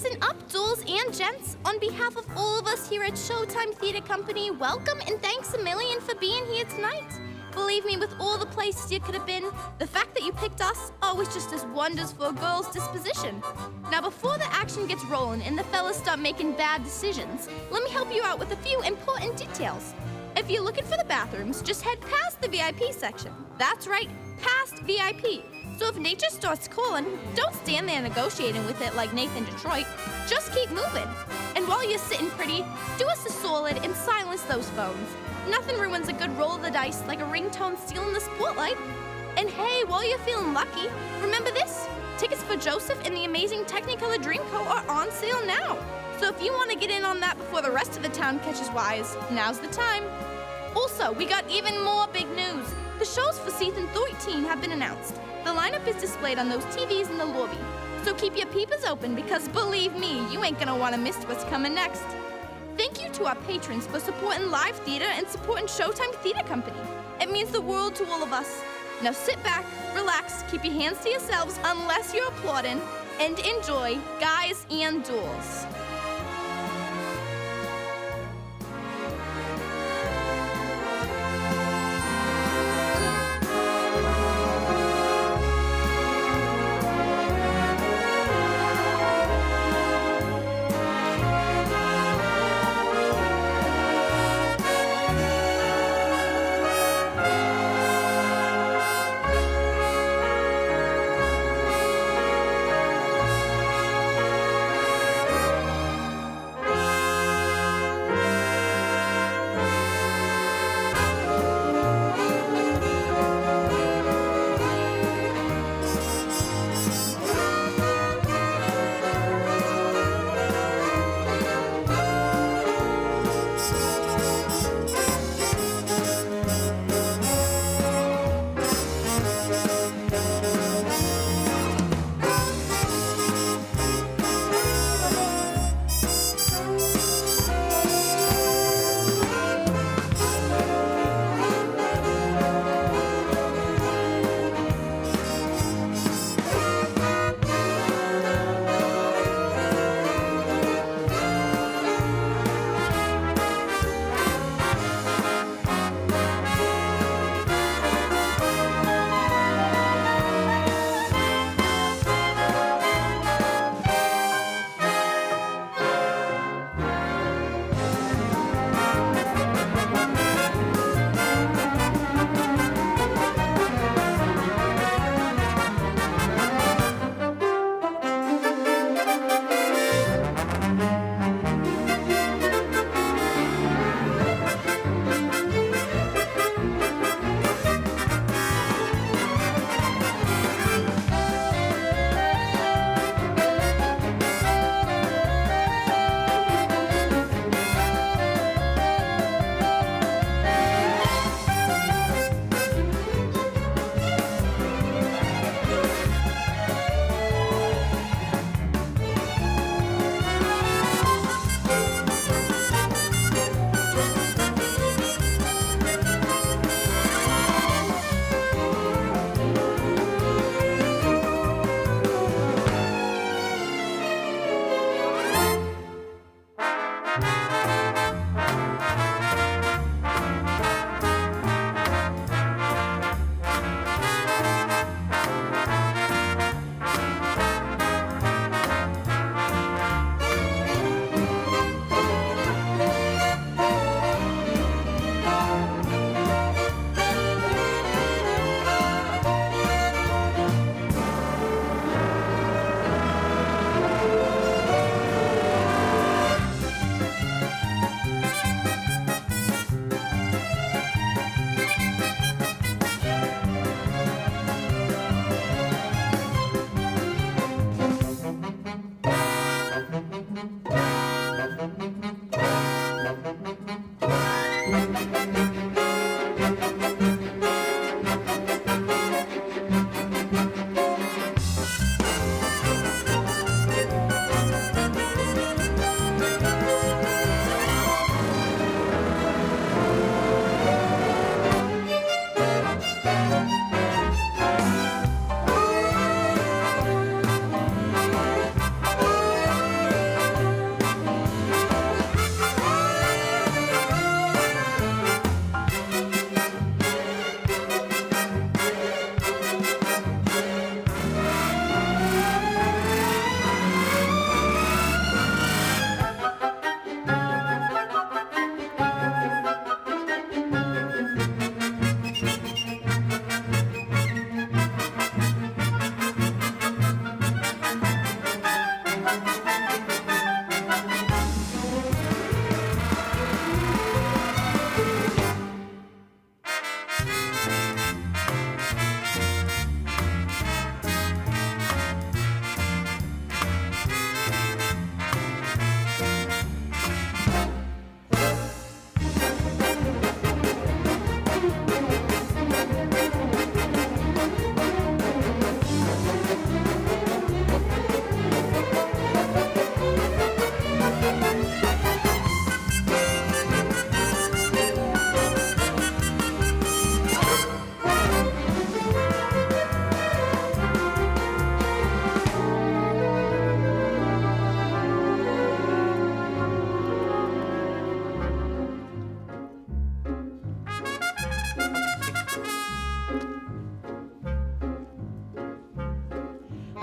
Listen up, dolls and gents. On behalf of all of us here at Showtime Theatre Company, welcome and thanks a million for being here tonight. Believe me, with all the places you could have been, the fact that you picked us always just does wonders for a girl's disposition. Now, before the action gets rolling and the fellas start making bad decisions, let me help you out with a few important details. If you're looking for the bathrooms, just head past the VIP section. That's right, past VIP. So if nature starts calling, don't stand there negotiating with it like Nathan Detroit. Just keep moving. And while you're sitting pretty, do us a solid and silence those phones. Nothing ruins a good roll of the dice like a ringtone stealing the spotlight. And hey, while you're feeling lucky, remember this? Tickets for Joseph and the amazing Technicolor Dreamcoat are on sale now. So if you want to get in on that before the rest of the town catches wise, now's the time. Also, we got even more big news. The shows for season 13 have been announced. The lineup is displayed on those TVs in the lobby. So keep your peepers open because believe me, you ain't gonna wanna miss what's coming next. Thank you to our patrons for supporting live theater and supporting Showtime Theatre Company. It means the world to all of us. Now sit back, relax, keep your hands to yourselves unless you're applauding, and enjoy Guys and Dolls.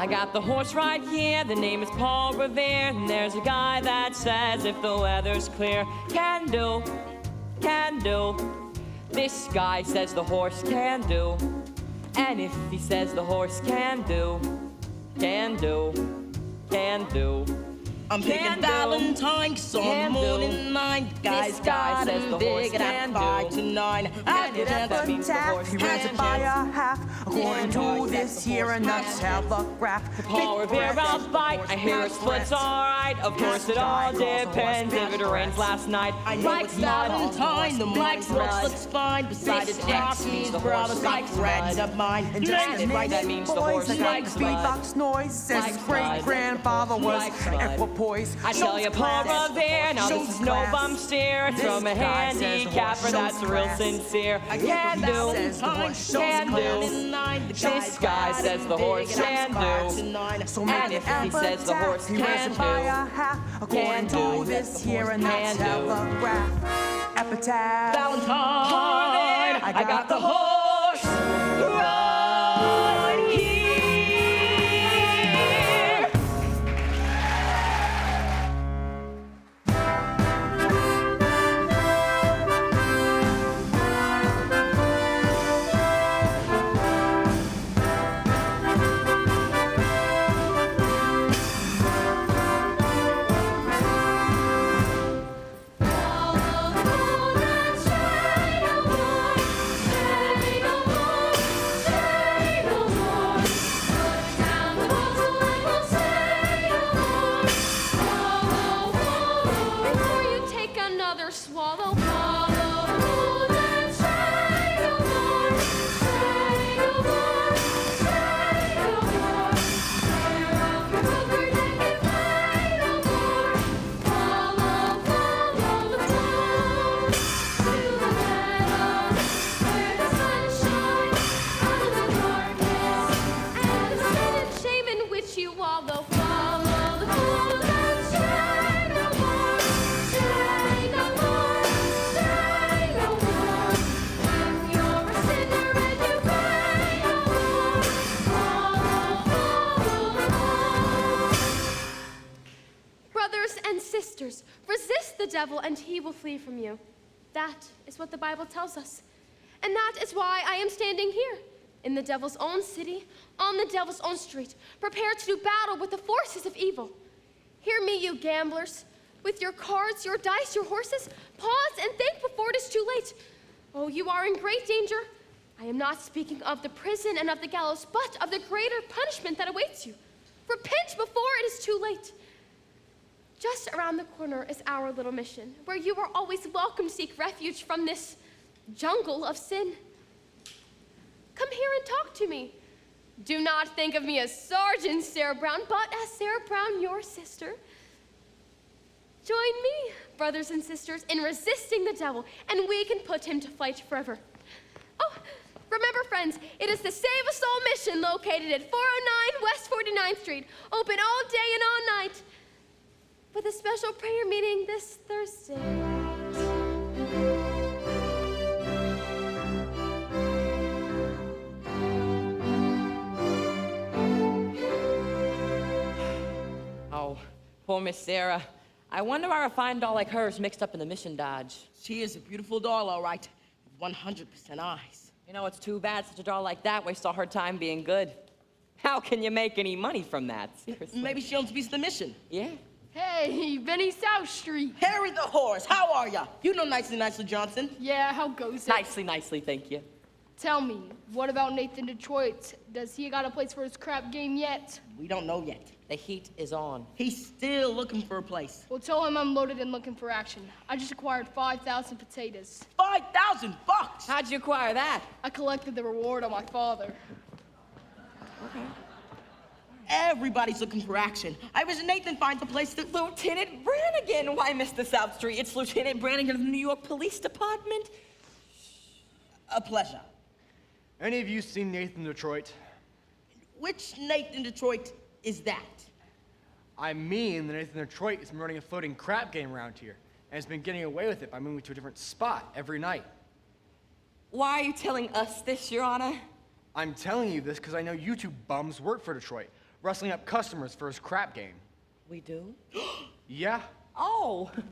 I got the horse right here, the name is Paul Revere. And there's a guy that says if the weather's clear, can do, can do. This guy says the horse can do. And if he says the horse can do, can do, can do. I'm picking Valentine, 'cause on the morning 9, guys got says the horse big at 5 to 9. And if that means the horse He runs it by a half, according to this here and that telegraph. Paul Revere, I'll bite. I hear his foot's alright. Of course, it all depends if it rains last night. I know it's Valentine, the morning brooks looks fine. Beside his Rocky's brothers like friends of mine. And just as right, that means the horse boys, likes blood. beatbox noise says his Likes blood. great-grandfather was Likes blood. equipoise. I tell you, Paul Revere, now this is no bum steer. It's from a handicapper that's real sincere. Can do, can do. This guy says the horse can do. So And if he says the horse he runs can it by a do, half, according to this here and that can do. telegraph. Epitaph. Valentine, I got the horse right here. Before you take another swallow, follow the moon and say no more, say no more, say no more. Tear off your cover neck and cry no more. Follow, follow the flow to the meadows where the sun shines out of the darkness and the sun and shame in which you wallow. Follow the moon and say no more, say no more, say no more. If you're a sinner and you cry no more, follow the flow. Brothers and sisters, resist the devil and he will flee from you. That is what the Bible tells us. And that is why I am standing here, in the devil's own city, on the devil's own street, prepared to do battle with the forces of evil. Hear me, you gamblers. With your cards, your dice, your horses, pause and think before it is too late. Oh, you are in great danger. I am not speaking of the prison and of the gallows, but of the greater punishment that awaits you. Repent before it is too late. Just around the corner is our little mission, where you are always welcome to seek refuge from this jungle of sin. Come here and talk to me. Do not think of me as Sergeant Sarah Brown, but as Sarah Brown, your sister. Join me, brothers and sisters, in resisting the devil, and we can put him to flight forever. Oh, remember, friends, it is the Save a Soul mission located at 409 West 49th Street, open all day and all night, with a special prayer meeting this Thursday. Oh, poor Miss Sarah. I wonder why a fine doll like her is mixed up in the mission dodge. She is a beautiful doll, all right. 100% eyes. You know, it's too bad such a doll like that wastes all her time being good. How can you make any money from that? Seriously. Maybe she owns a piece of the mission. Yeah. Hey, Benny South Street. Harry the horse, how are ya? You know Nicely Johnson. Yeah, how goes it? Nicely, thank you. Tell me, what about Nathan Detroit? Does he got a place for his crap game yet? We don't know yet. The heat is on. He's still looking for a place. Well, tell him I'm loaded and looking for action. I just acquired 5,000 potatoes. 5,000 bucks! How'd you acquire that? I collected the reward on my father. Okay. Everybody's looking for action. I wish Nathan finds a place to... Lieutenant Brannigan! Why, Mr. South Street? It's Lieutenant Brannigan of the New York Police Department. A pleasure. Any of you seen Nathan Detroit? Which Nathan Detroit is that? I mean, the Nathan Detroit has been running a floating crap game around here, and has been getting away with it by moving to a different spot every night. Why are you telling us this, Your Honor? I'm telling you this because I know you two bums work for Detroit. rustling up customers for his crap game. We do? Yeah, Oh. and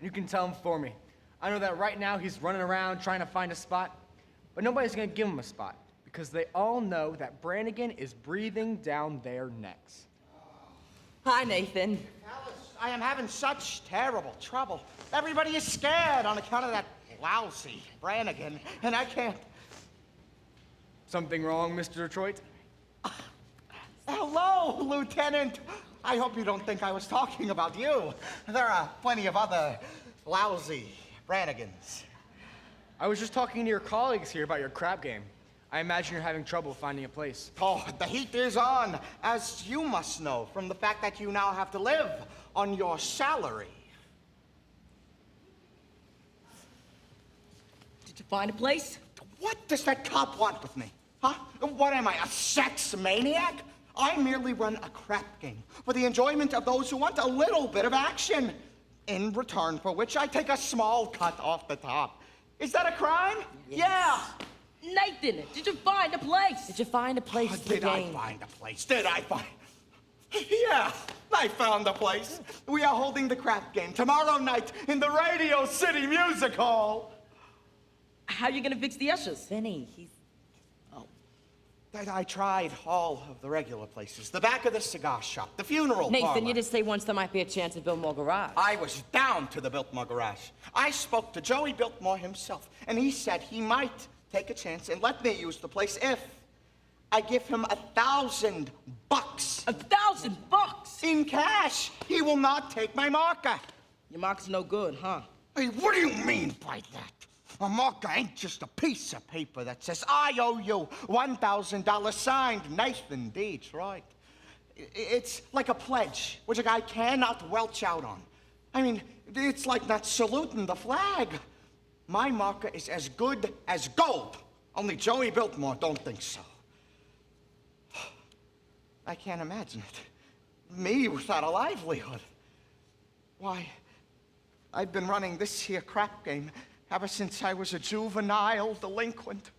you can tell him for me. I know that right now he's running around trying to find a spot, but nobody's gonna give him a spot because they all know that Brannigan is breathing down their necks. Hi, Nathan. Alice, I am having such terrible trouble. Everybody is scared on account of that lousy Brannigan, and I can't. Something wrong, Mr. Detroit? Hello, Lieutenant. I hope you don't think I was talking about you. There are plenty of other lousy Brannigans. I was just talking to your colleagues here about your crap game. I imagine you're having trouble finding a place. Oh, the heat is on, as you must know from the fact that you now have to live on your salary. Did you find a place? What does that cop want with me? Huh? What am I, a sex maniac? I merely run a crap game for the enjoyment of those who want a little bit of action, in return for which I take a small cut off the top. Is that a crime? Yeah. Nathan, did you find a place? Did you find a place for the Did I game? find a place? Did I find... Yeah, I found a place. We are holding the crap game tomorrow night in the Radio City Music Hall. How are you gonna fix the ushers? Vinny, he's... I tried all of the regular places. The back of the cigar shop, the funeral Nathan, parlor. you did say once there might be a chance at Biltmore Garage. I was down to the Biltmore Garage. I spoke to Joey Biltmore himself, and he said he might take a chance and let me use the place if I give him $1,000. $1,000? In cash. He will not take my marker. Your mark's no good, huh? Hey, what do you mean by that? A marker ain't just a piece of paper that says, I owe you $1,000 signed Nathan Detroit. It's like a pledge, which a guy cannot welch out on. I mean, it's like not saluting the flag. My marker is as good as gold. Only Joey Biltmore don't think so. I can't imagine it. Me without a livelihood. Why, I've been running this here crap game ever since I was a juvenile delinquent.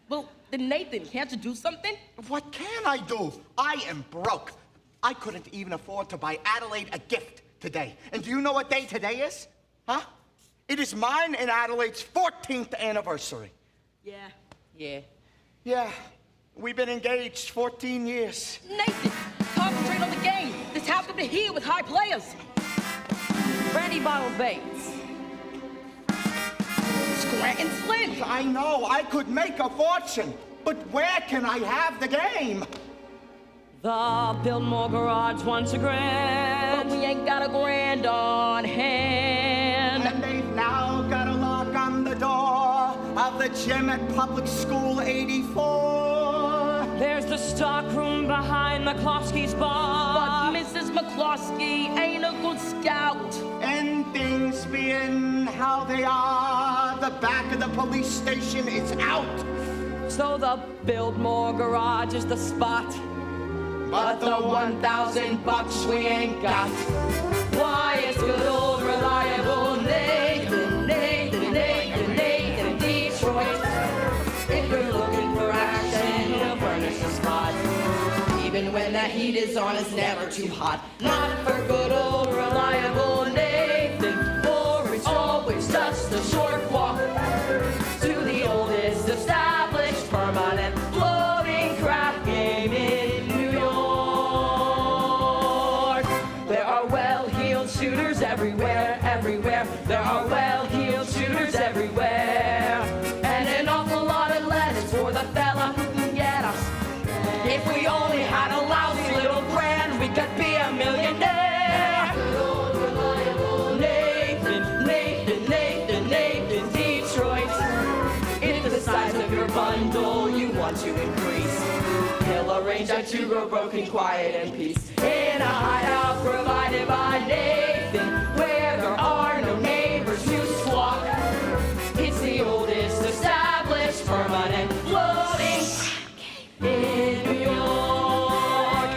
Well, then Nathan, can't you do something? What can I do? I am broke. I couldn't even afford to buy Adelaide a gift today. And do you know what day today is? Huh? It is mine and Adelaide's 14th anniversary. Yeah. Yeah. Yeah, we've been engaged 14 years. Nathan, concentrate on the game. This house could be here with high players. Brandy Bottle Bates. Scranton Slim. I know, I could make a fortune, but where can I have the game? The Biltmore Garage wants a But grand. we ain't got a grand on hand. And they've now got a lock on the door of the gym at Public School 84. There's the stockroom behind McCloskey's But bar. Mrs. McCloskey ain't a good scout. And things being how they are, the back of the police station is out. So the Biltmore Garage is the spot. But the $1,000 we ain't got. Why, it's good old reliable Nathan, Nathan, Nathan, Nathan, Detroit. If you're looking for action, he'll furnish the spot. Even when the heat is on, it's never too hot. Not for good old reliable Nathan, for it's always just a short walk to the oldest established permanent floating crap game in New York. There are well-heeled shooters everywhere, everywhere. There are well-heeled shooters everywhere. And an awful lot of letters for the fella who can get us. If we only had a lousy little grand, we could be a millionaire. Good old reliable Nathan, Nathan, Nathan, Nathan, Detroit. If the size of your bundle you want to increase, he'll arrange that you grow broken, quiet, and peace. In a hideout provided by Nathan, where there are no neighbors to squawk. It's the oldest established permanent floating in New York.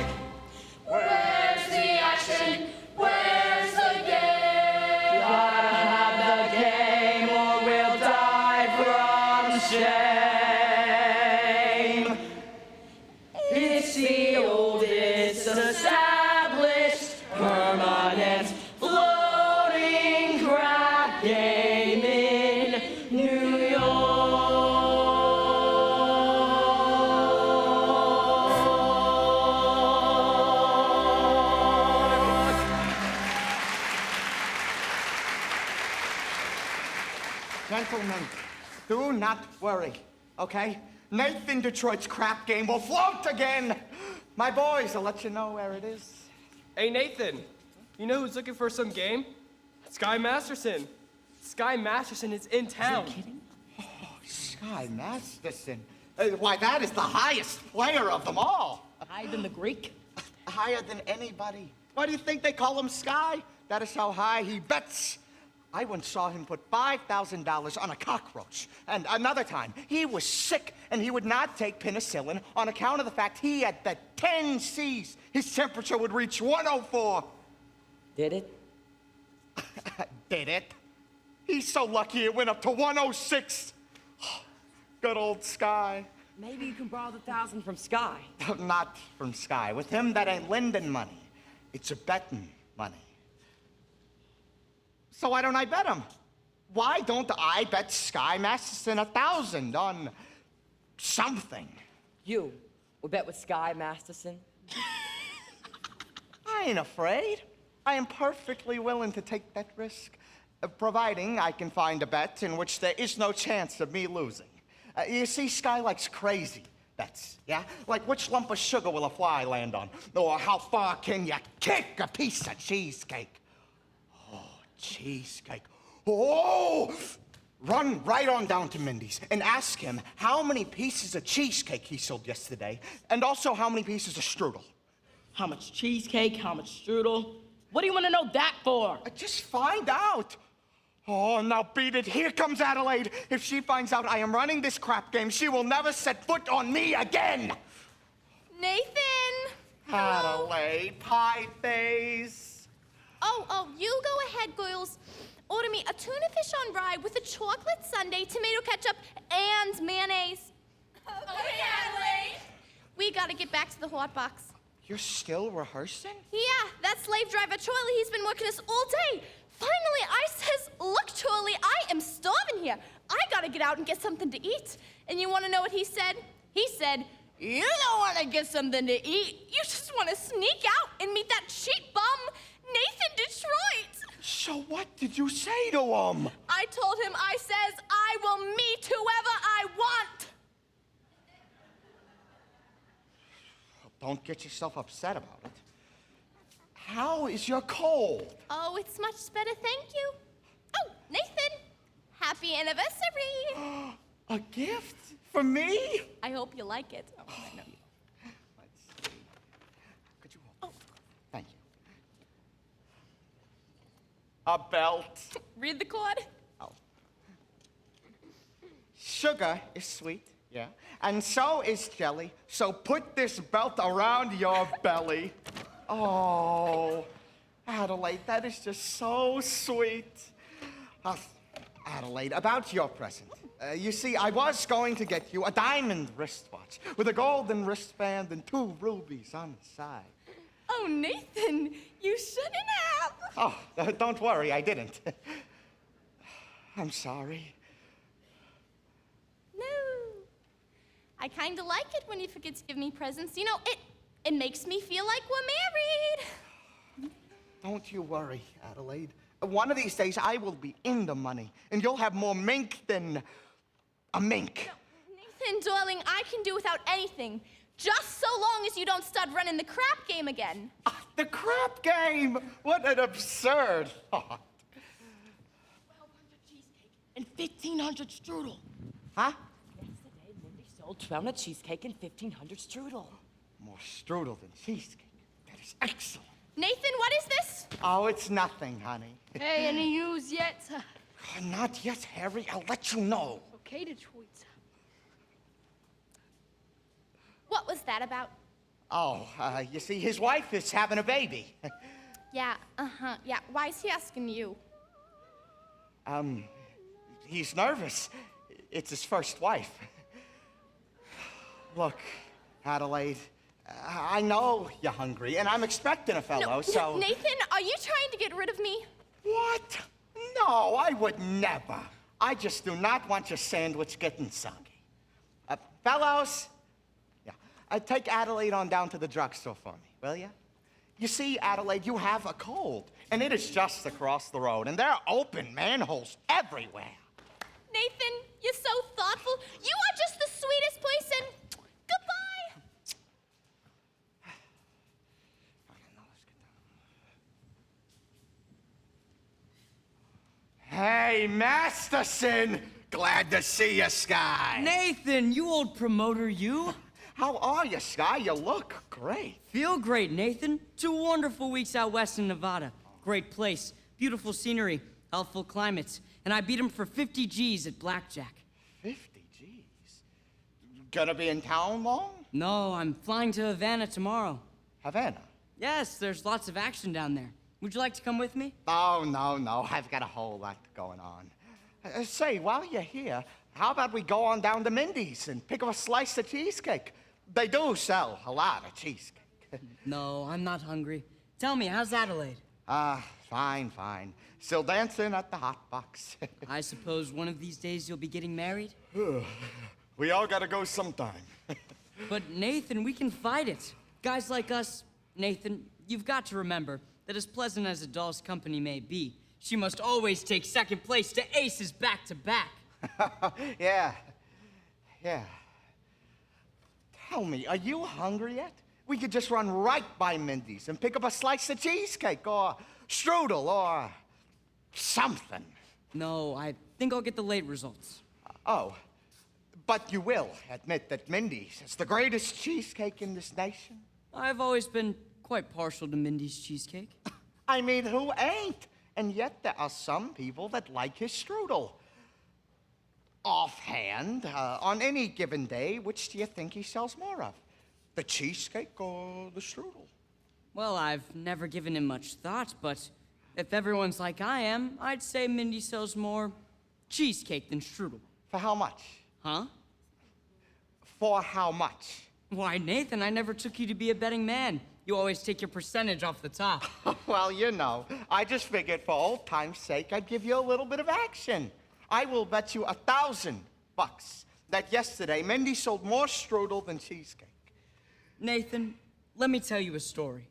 Where's the action? Where's the game? Gotta have the game or we'll die from shame. It's the oldest game in New York. Gentlemen, do not worry, okay? Nathan Detroit's crap game will float again. My boys will let you know where it is. Hey, Nathan, you know who's looking for some game? Sky Masterson. Sky Masterson is in town. Are you kidding? Oh, Sky Masterson. Why, that is the highest player of them all. Higher than the Greek? Higher than anybody. Why do you think they call him Sky? That is how high he bets. I once saw him put $5,000 on a cockroach. And another time, he was sick and he would not take penicillin on account of the fact he had the 10 C's. His temperature would reach 104. Did it? Did it? He's so lucky it went up to 106. Good old Sky. Maybe you can borrow the 1,000 from Sky. Not from Sky. With him, that ain't lending money. It's a betting money. So why don't I bet him? Why don't I bet Sky Masterson 1,000 on something? You will bet with Sky Masterson? I ain't afraid. I am perfectly willing to take that risk, providing I can find a bet in which there is no chance of me losing. You see, Sky likes crazy bets, yeah? Like which lump of sugar will a fly land on? Or how far can you kick a piece of cheesecake? Cheesecake. Oh! Run right on down to Mindy's and ask him how many pieces of cheesecake he sold yesterday, and also how many pieces of strudel. How much cheesecake, how much strudel? What do you want to know that for? Just find out. Oh, now beat it. Here comes Adelaide. If she finds out I am running this crap game, she will never set foot on me again. Nathan! Adelaide, pie face. Oh, you go ahead, girls. Order me a tuna fish on rye with a chocolate sundae, tomato ketchup, and mayonnaise. Okay, Adelaide. We gotta get back to the hot box. You're still rehearsing? Yeah, that slave driver Charlie, he's been working us all day. Finally, I says, look, Charlie, I am starving here. I gotta get out and get something to eat. And you wanna know what he said? He said, you don't wanna get something to eat. You just wanna sneak out and meet that cheap bum, Nathan Detroit. So what did you say to him? I told him, I says, I will meet whoever I want. Don't get yourself upset about it. How is your cold? Oh, it's much better, thank you. Oh, Nathan, happy anniversary. A gift for me? I hope you like it. Oh, Let's see. Could you hold? Oh. Thank you. A belt. Read the cord. Oh. Sugar is sweet, yeah, and so is jelly. So put this belt around your belly. Oh, Adelaide, that is just so sweet. Adelaide, about your present. You see, I was going to get you a diamond wristwatch with a golden wristband and 2 rubies on the side. Oh, Nathan, you shouldn't have. Oh, don't worry, I didn't. I'm sorry. No. I kind of like it when you forget to give me presents. You know, it makes me feel like we're married. Don't you worry, Adelaide. One of these days, I will be in the money, and you'll have more mink than a mink. No, Nathan, darling, I can do without anything. Just so long as you don't start running the crap game again. The crap game! What an absurd thought. 1,200 cheesecake and 1,500 strudel. Huh? Yesterday, Mindy sold 1,200 cheesecake and 1,500 strudel. More strudel than cheesecake. That is excellent. Nathan, what is this? Oh, it's nothing, honey. Hey, any news yet? Not yet, Harry. I'll let you know. Okay, Detroit. What was that about? Oh, you see, his wife is having a baby. Yeah, yeah. Why is he asking you? He's nervous. It's his first wife. Look, Adelaide, I know you're hungry, and I'm expecting a fellow, so... Nathan, are you trying to get rid of me? What? No, I would never. I just do not want your sandwich getting soggy. Fellows, take Adelaide on down to the drugstore for me, will you? You see, Adelaide, you have a cold, and it is just across the road, and there are open manholes everywhere. Nathan, you're so thoughtful. You are just the sweetest person. Goodbye. Hey, Masterson! Glad to see you, Sky. Nathan, you old promoter, you. How are you, Sky? You look great. Feel great, Nathan. 2 wonderful weeks out west in Nevada. Great place, beautiful scenery, healthful climates. And I beat him for 50 G's at blackjack. 50 G's? Gonna be in town long? No, I'm flying to Havana tomorrow. Havana? Yes, there's lots of action down there. Would you like to come with me? Oh, no. I've got a whole lot going on. Say, while you're here, how about we go on down to Mindy's and pick up a slice of cheesecake? They do sell a lot of cheesecake. No, I'm not hungry. Tell me, how's Adelaide? Fine. Still dancing at the hot box. I suppose one of these days you'll be getting married? We all gotta go sometime. But Nathan, we can fight it. Guys like us, Nathan, you've got to remember that as pleasant as a doll's company may be, she must always take second place to aces back to back. Yeah. Tell me, are you hungry yet? We could just run right by Mindy's and pick up a slice of cheesecake or strudel or something. No, I think I'll get the late results. Oh, but you will admit that Mindy's is the greatest cheesecake in this nation? I've always been quite partial to Mindy's cheesecake. I mean, who ain't? And yet there are some people that like his strudel. Offhand, on any given day, which do you think he sells more of? The cheesecake or the strudel? Well, I've never given him much thought, but if everyone's like I am, I'd say Mindy sells more cheesecake than strudel. For how much? Huh? For how much? Why, Nathan, I never took you to be a betting man. You always take your percentage off the top. Well, you know, I just figured for old time's sake, I'd give you a little bit of action. I will bet you $1,000 that yesterday Mindy sold more strudel than cheesecake. Nathan, let me tell you a story.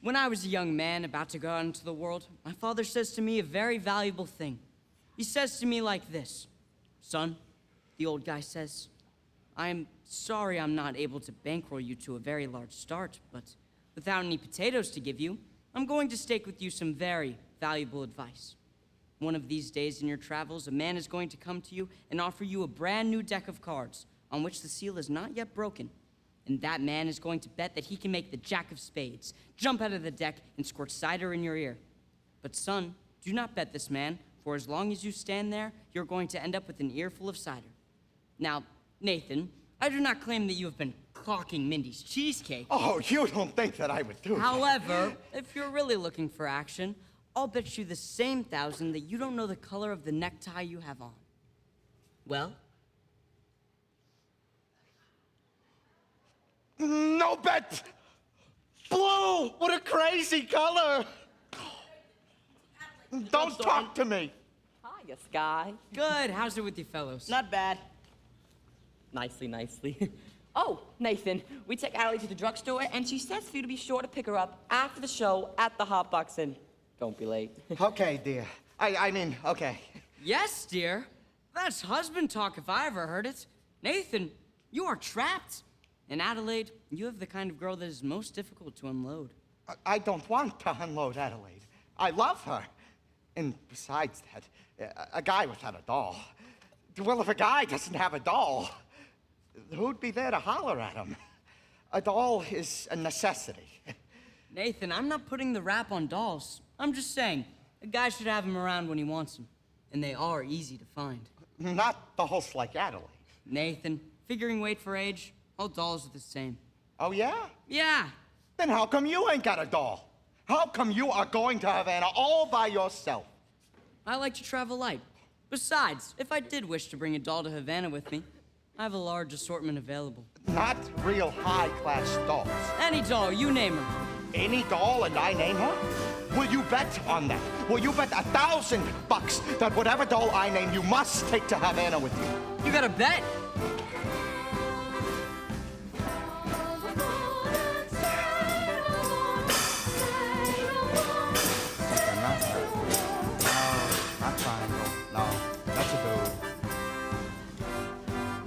When I was a young man about to go out into the world, my father says to me a very valuable thing. He says to me like this, "Son," the old guy says, "I'm sorry I'm not able to bankroll you to a very large start, but without any potatoes to give you, I'm going to stake with you some very valuable advice. One of these days in your travels, a man is going to come to you and offer you a brand new deck of cards on which the seal is not yet broken. And that man is going to bet that he can make the jack of spades jump out of the deck and squirt cider in your ear. But son, do not bet this man, for as long as you stand there, you're going to end up with an earful of cider." Now, Nathan, I do not claim that you have been clocking Mindy's cheesecake. Oh, you don't think that I would do that. However, if you're really looking for action, I'll bet you the same $1,000 that you don't know the color of the necktie you have on. Well? No bet! Blue! What a crazy color! Don't talk to me! Hiya, Sky. Good. How's it with you fellows? Not bad. Nicely. Oh, Nathan, we take Allie to the drugstore, and she says for you to be sure to pick her up after the show at the Hot Box, and don't be late. Okay, dear. I mean, okay. Yes, dear. That's husband talk if I ever heard it. Nathan, you are trapped. And Adelaide, you have the kind of girl that is most difficult to unload. I don't want to unload Adelaide. I love her. And besides that, a guy without a doll. Well, if a guy doesn't have a doll, who'd be there to holler at him? A doll is a necessity. Nathan, I'm not putting the rap on dolls. I'm just saying, a guy should have them around when he wants them. And they are easy to find. Not dolls like Adelaide. Nathan, figuring weight for age, all dolls are the same. Oh, yeah? Yeah. Then how come you ain't got a doll? How come you are going to Havana all by yourself? I like to travel light. Besides, if I did wish to bring a doll to Havana with me, I have a large assortment available. Not real high-class dolls. Any doll, you name her. any doll and I name her? Will you bet on that? Will you bet $1,000 that whatever doll I name, you must take to Havana with you? You got a bet? Not her. No, not triangle. No, that's a dude.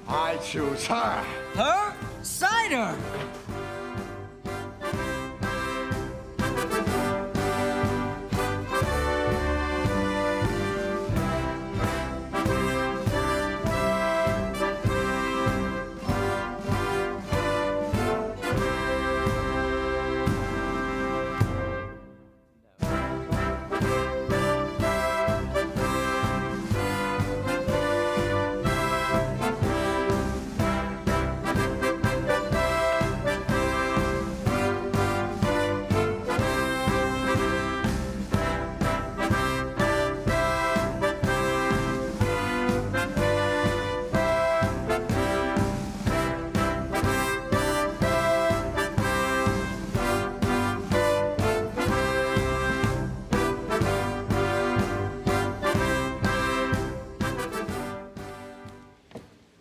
I choose her. Her? Cider!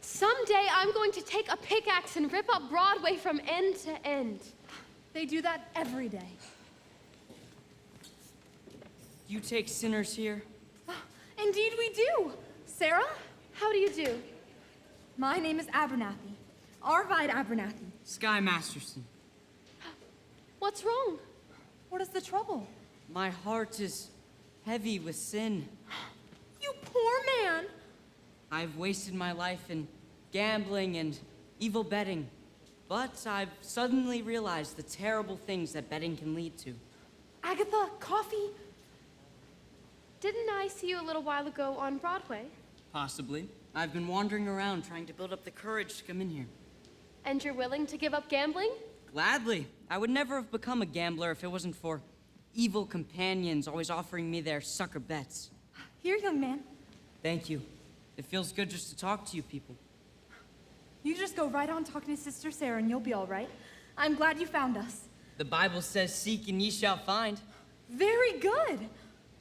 Someday I'm going to take a pickaxe and rip up Broadway from end to end. They do that every day. You take sinners here? Indeed we do. Sarah, how do you do? My name is Abernathy. Arvide Abernathy. Sky Masterson. What's wrong? What is the trouble? My heart is heavy with sin. You poor man! I've wasted my life in gambling and evil betting. But I've suddenly realized the terrible things that betting can lead to. Agatha, coffee? Didn't I see you a little while ago on Broadway? Possibly. I've been wandering around trying to build up the courage to come in here. And you're willing to give up gambling? Gladly. I would never have become a gambler if it wasn't for evil companions always offering me their sucker bets. Here, young man. Thank you. It feels good just to talk to you people. You just go right on talking to Sister Sarah and you'll be all right. I'm glad you found us. The Bible says, "Seek and ye shall find." Very good.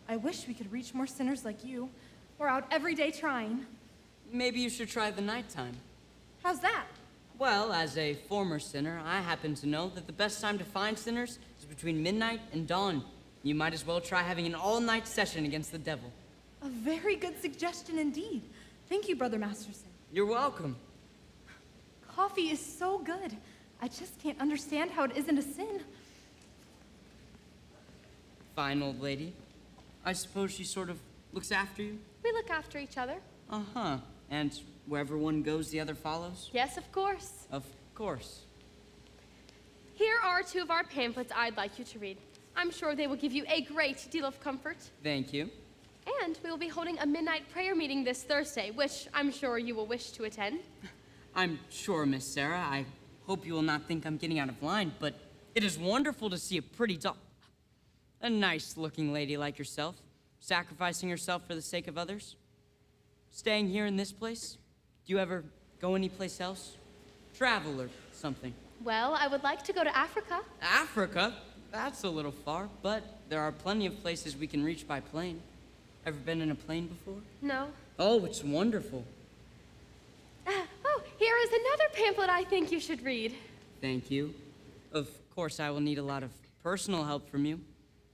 I wish we could reach more sinners like you. We're out every day trying. Maybe you should try the nighttime. How's that? Well, as a former sinner, I happen to know that the best time to find sinners is between midnight and dawn. You might as well try having an all-night session against the devil. A very good suggestion indeed. Thank you, Brother Masterson. You're welcome. Coffee is so good. I just can't understand how it isn't a sin. Fine old lady. I suppose she sort of looks after you? We look after each other. Uh-huh. And wherever one goes, the other follows? Yes, of course. Of course. Here are two of our pamphlets I'd like you to read. I'm sure they will give you a great deal of comfort. Thank you. And we will be holding a midnight prayer meeting this Thursday, which I'm sure you will wish to attend. I'm sure, Miss Sarah. I hope you will not think I'm getting out of line, but it is wonderful to see a pretty doll. A nice-looking lady like yourself, sacrificing herself for the sake of others. Staying here in this place? Do you ever go anyplace else? Travel or something? Well, I would like to go to Africa. Africa? That's a little far, but there are plenty of places we can reach by plane. Ever been in a plane before? No. Oh, it's wonderful. Oh, here is another pamphlet I think you should read. Thank you. Of course, I will need a lot of personal help from you.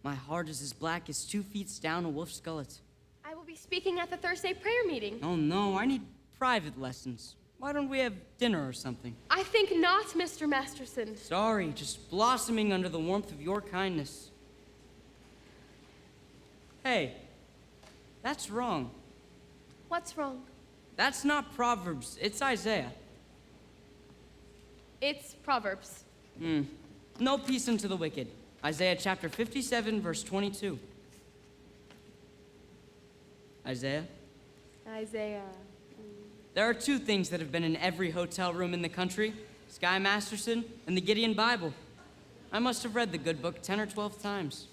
My heart is as black as 2 feet down a wolf's gullet. I will be speaking at the Thursday prayer meeting. Oh, no, I need private lessons. Why don't we have dinner or something? I think not, Mr. Masterson. Sorry, just blossoming under the warmth of your kindness. Hey, that's wrong. What's wrong? That's not Proverbs, it's Isaiah. It's Proverbs. No peace unto the wicked. Isaiah chapter 57, verse 22. Isaiah? Isaiah. There are 2 things that have been in every hotel room in the country, Sky Masterson and the Gideon Bible. I must have read the good book 10 or 12 times.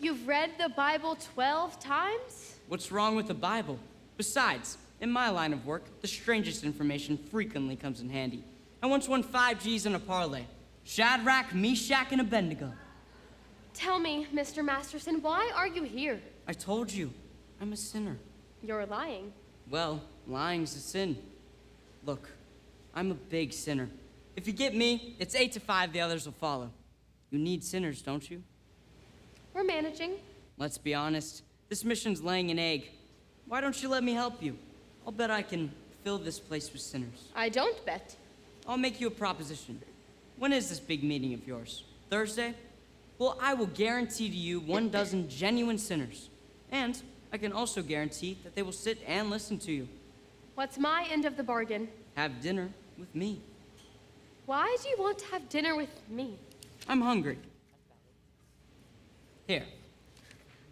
You've read the Bible 12 times? What's wrong with the Bible? Besides, in my line of work, the strangest information frequently comes in handy. I once won 5 G's in a parlay. Shadrach, Meshach, and Abednego. Tell me, Mr. Masterson, why are you here? I told you, I'm a sinner. You're lying. Well, lying's a sin. Look, I'm a big sinner. If you get me, it's 8 to 5, the others will follow. You need sinners, don't you? We're managing. Let's be honest, this mission's laying an egg. Why don't you let me help you? I'll bet I can fill this place with sinners. I don't bet. I'll make you a proposition. When is this big meeting of yours? Thursday? Well, I will guarantee to you 12 genuine sinners. And I can also guarantee that they will sit and listen to you. What's my end of the bargain? Have dinner with me. Why do you want to have dinner with me? I'm hungry. Here,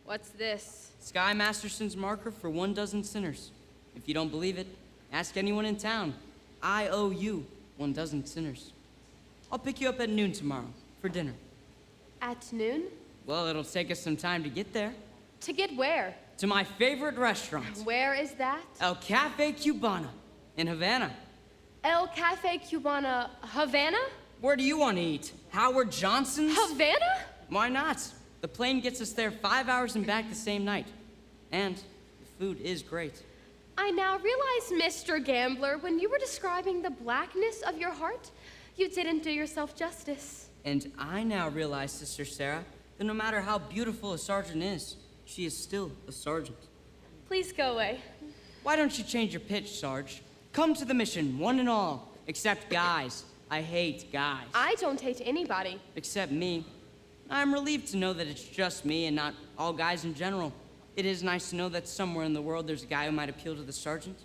What's this? Sky Masterson's marker for 12 sinners. If you don't believe it, ask anyone in town. I owe you 12 sinners. I'll pick you up at noon tomorrow for dinner. At noon? Well, it'll take us some time to get there. To get where? To my favorite restaurant, Where is that? El Cafe Cubana in Havana. El Cafe Cubana, Havana? Where do you want to eat? Howard Johnson's? Havana? Why not? The plane gets us there 5 hours and back the same night. And the food is great. I now realize, Mr. Gambler, when you were describing the blackness of your heart, you didn't do yourself justice. And I now realize, Sister Sarah, that no matter how beautiful a sergeant is, she is still a sergeant. Please go away. Why don't you change your pitch, Sarge? Come to the mission, one and all. Except guys. I hate guys. I don't hate anybody. Except me. I'm relieved to know that it's just me and not all guys in general. It is nice to know that somewhere in the world there's a guy who might appeal to the sergeant.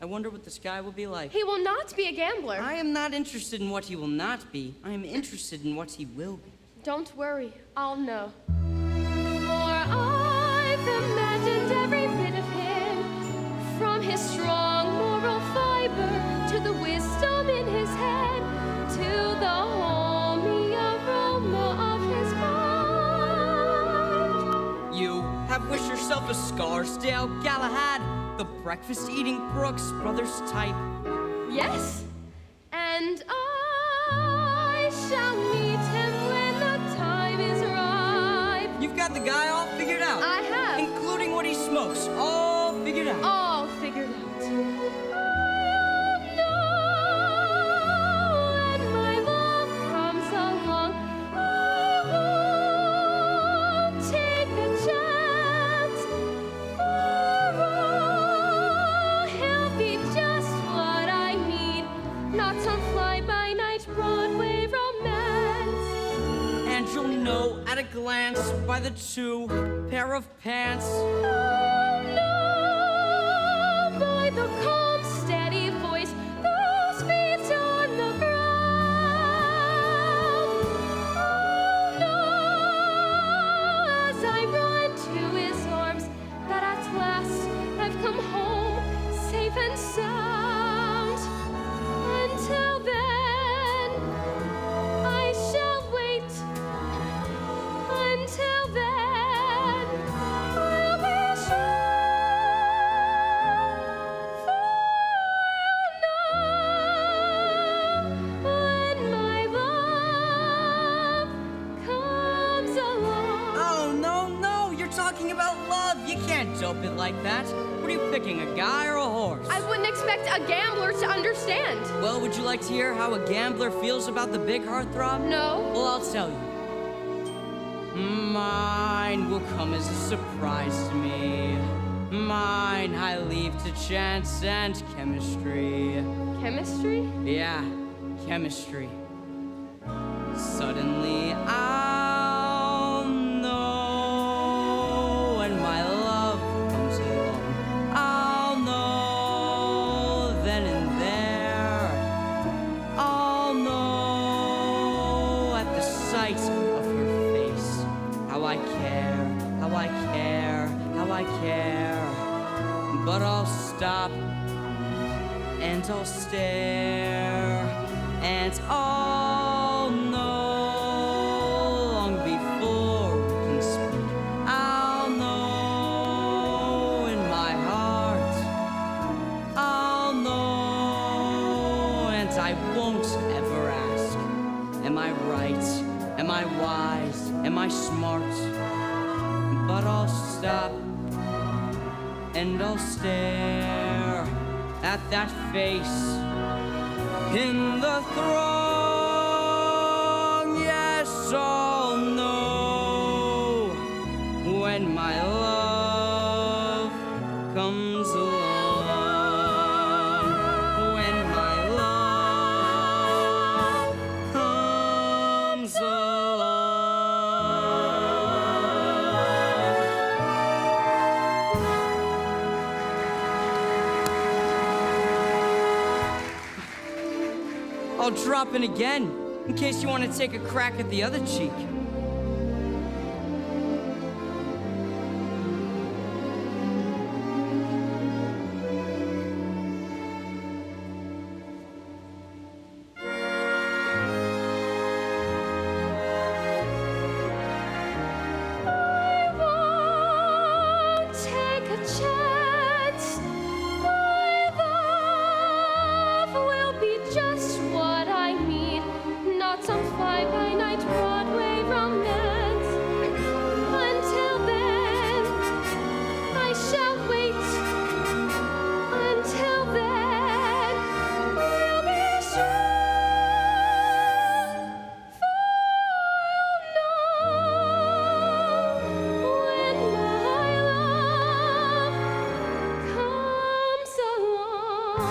I wonder what this guy will be like. He will not be a gambler. I am not interested in what he will not be. I am interested in what he will be. Don't worry, I'll know. For I've imagined every bit of him, from his strong moral fiber to the wisdom in his head, to the homey aroma of his mind. You have wished yourself a Scarsdale Galahad, the breakfast-eating Brooks Brothers type. Yes, and I shall meet him when the time is ripe. You've got the guy all figured out. I have. Including what he smokes, all figured out. All figured out. At a glance, by the 2 pair of pants. Oh no, by the calm, steady voice, those feet on the ground. Oh no, as I run to his arms, that at last I've come home, safe and sound. Until then, I shall wait. Until then, I'll be sure when my love comes along. Oh, no, you're talking about love. You can't dope it like that. What are you picking, a guy or a horse? I wouldn't expect a gambler to understand. Well, would you like to hear how a gambler feels about the big heartthrob? No. Well, I'll tell you. Mine will come as a surprise to me. Mine I leave to chance and chemistry. Chemistry? Yeah, chemistry. Suddenly I'll know when my love comes along. I'll know then and there. I'll know at the sight of her face how I care, how I care, how I care. But I'll stop and I'll stare and I'll know long before we can speak. I'll know in my heart. I'll know and I won't ever ask. Am I right Am I wise? Am I smart? But I'll stop and I'll stare at that face in the throng. Yes, I'll know when my love comes along. When my love comes along. I'll drop in again, in case you want to take a crack at the other cheek. Take a chance. My love will be just what I need. Not some fly-by-night Broadway romance. Until then, I shall wait. Until then, we'll be strong. For I'll know when my love comes along.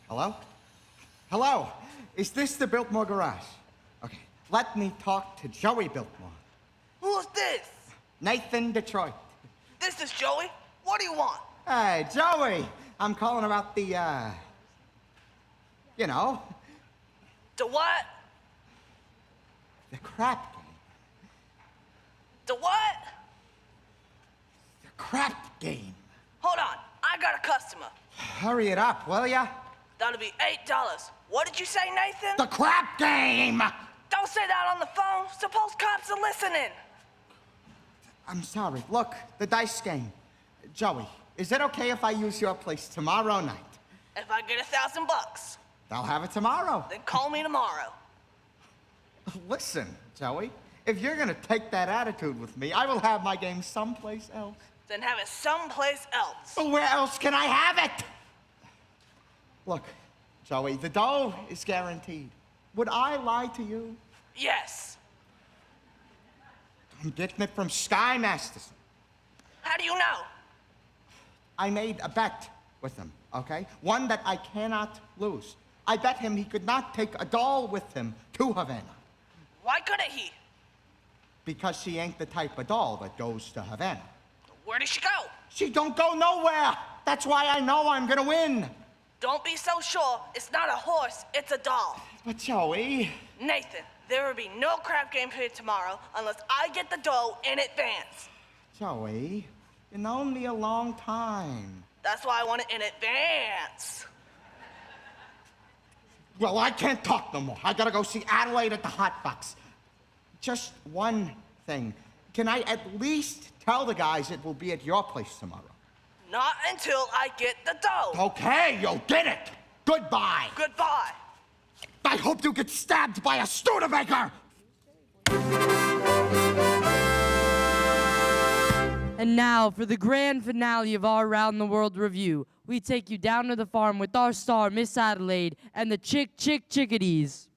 Hello? Hello? Is this the Biltmore Garage? Okay, let me talk to Joey Biltmore. Who's this? Nathan Detroit. This is Joey. What do you want? Hey, Joey! I'm calling about the, you know, The what? the crap game. The what? The crap game. Hold on. I got a customer. Hurry it up, will ya? That'll be $8. What did you say, Nathan? The crap game! Don't say that on the phone. Suppose cops are listening. I'm sorry. Look, the dice game. Joey, is it okay if I use your place tomorrow night? If I get $1,000, I'll have it tomorrow. then call me tomorrow. Listen, Joey, if you're gonna take that attitude with me, I will have my game someplace else. Then have it someplace else. Well, where else can I have it? Look, Joey, the dough is guaranteed. Would I lie to you? Yes. I'm getting it from Sky Masterson. How do you know? I made a bet with him, okay? One that I cannot lose. I bet him he could not take a doll with him to Havana. Why couldn't he? Because she ain't the type of doll that goes to Havana. Where did she go? She don't go nowhere. That's why I know I'm gonna win. Don't be so sure. It's not a horse, it's a doll. But Joey... Nathan, there will be no crap game here tomorrow unless I get the dough in advance. Joey, you known me a long time. That's why I want it in advance. Well, I can't talk no more. I gotta go see Adelaide at the Hot Box. Just one thing. Can I at least tell the guys it will be at your place tomorrow? Not until I get the dough. Okay, you'll get it. Goodbye. Goodbye. I hope you get stabbed by a Studebaker. And now for the grand finale of our Round the World review, we take you down to the farm with our star, Miss Adelaide, and the Chickadees.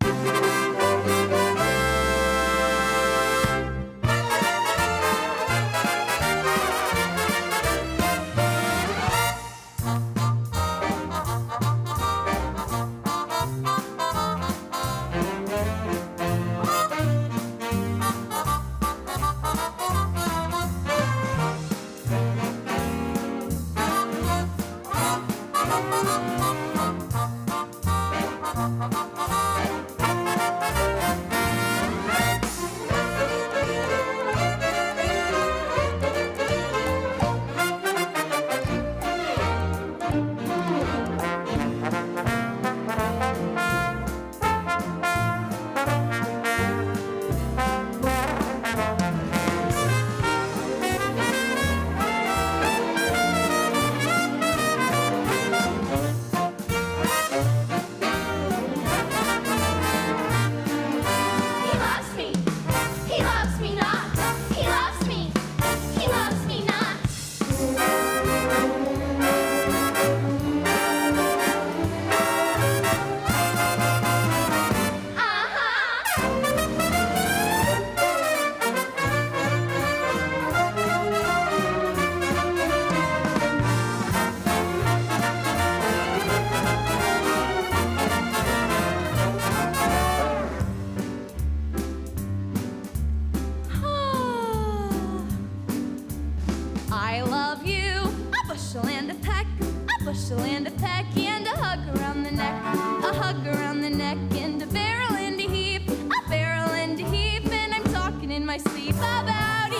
a peck, a bushel and a peck, and a hug around the neck, a hug around the neck, and a barrel and a heap, a barrel and a heap, and I'm talking in my sleep about you.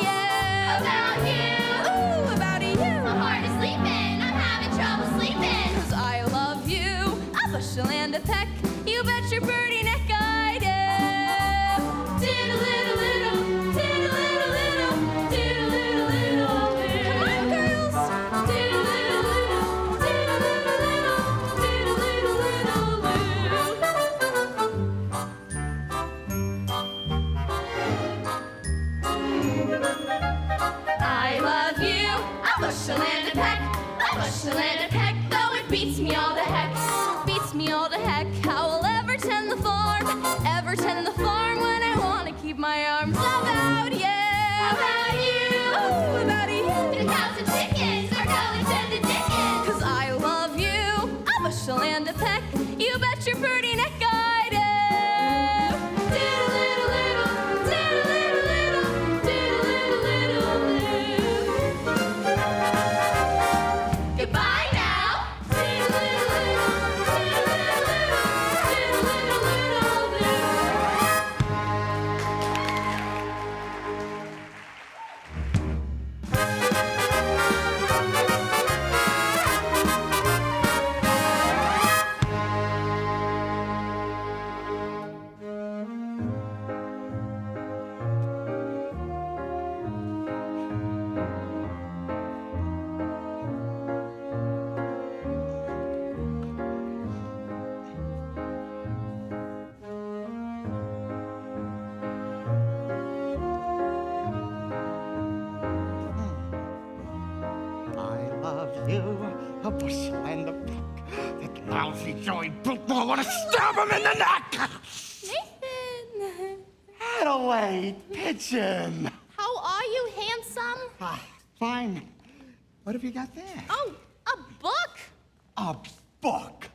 About you. Ooh, about you. I'm hard to sleep in. I'm having trouble sleeping. 'Cause I love you. A bushel and a peck. You bet your birdie neck I do. Diddle-diddle-diddle, diddle-diddle-diddle, diddle-diddle-diddle. Come on, girls. Diddle-diddle-diddle, diddle-diddle-diddle. I love you. A bushel and a peck. A bushel and a peck. Though it beats me all to heck. Beats me all to heck. How will ever tend the farm? Ever tend the farm when I want to keep my arms about you. About you. Ooh, about you. The cows and chickens are going to the dickens. 'Cause I love you. A bushel and a peck. You bet your pretty neck I do. Diddle-diddle-diddle, diddle-diddle-diddle, diddle-diddle-diddle-diddle. Goodbye now. Diddle-diddle-diddle, A bushel and a peck. That lousy Joey Biltmore, I want to stab him in the neck! Nathan! Adelaide, pigeon! How are you, handsome? Fine. What have you got there? Oh, a book! A book?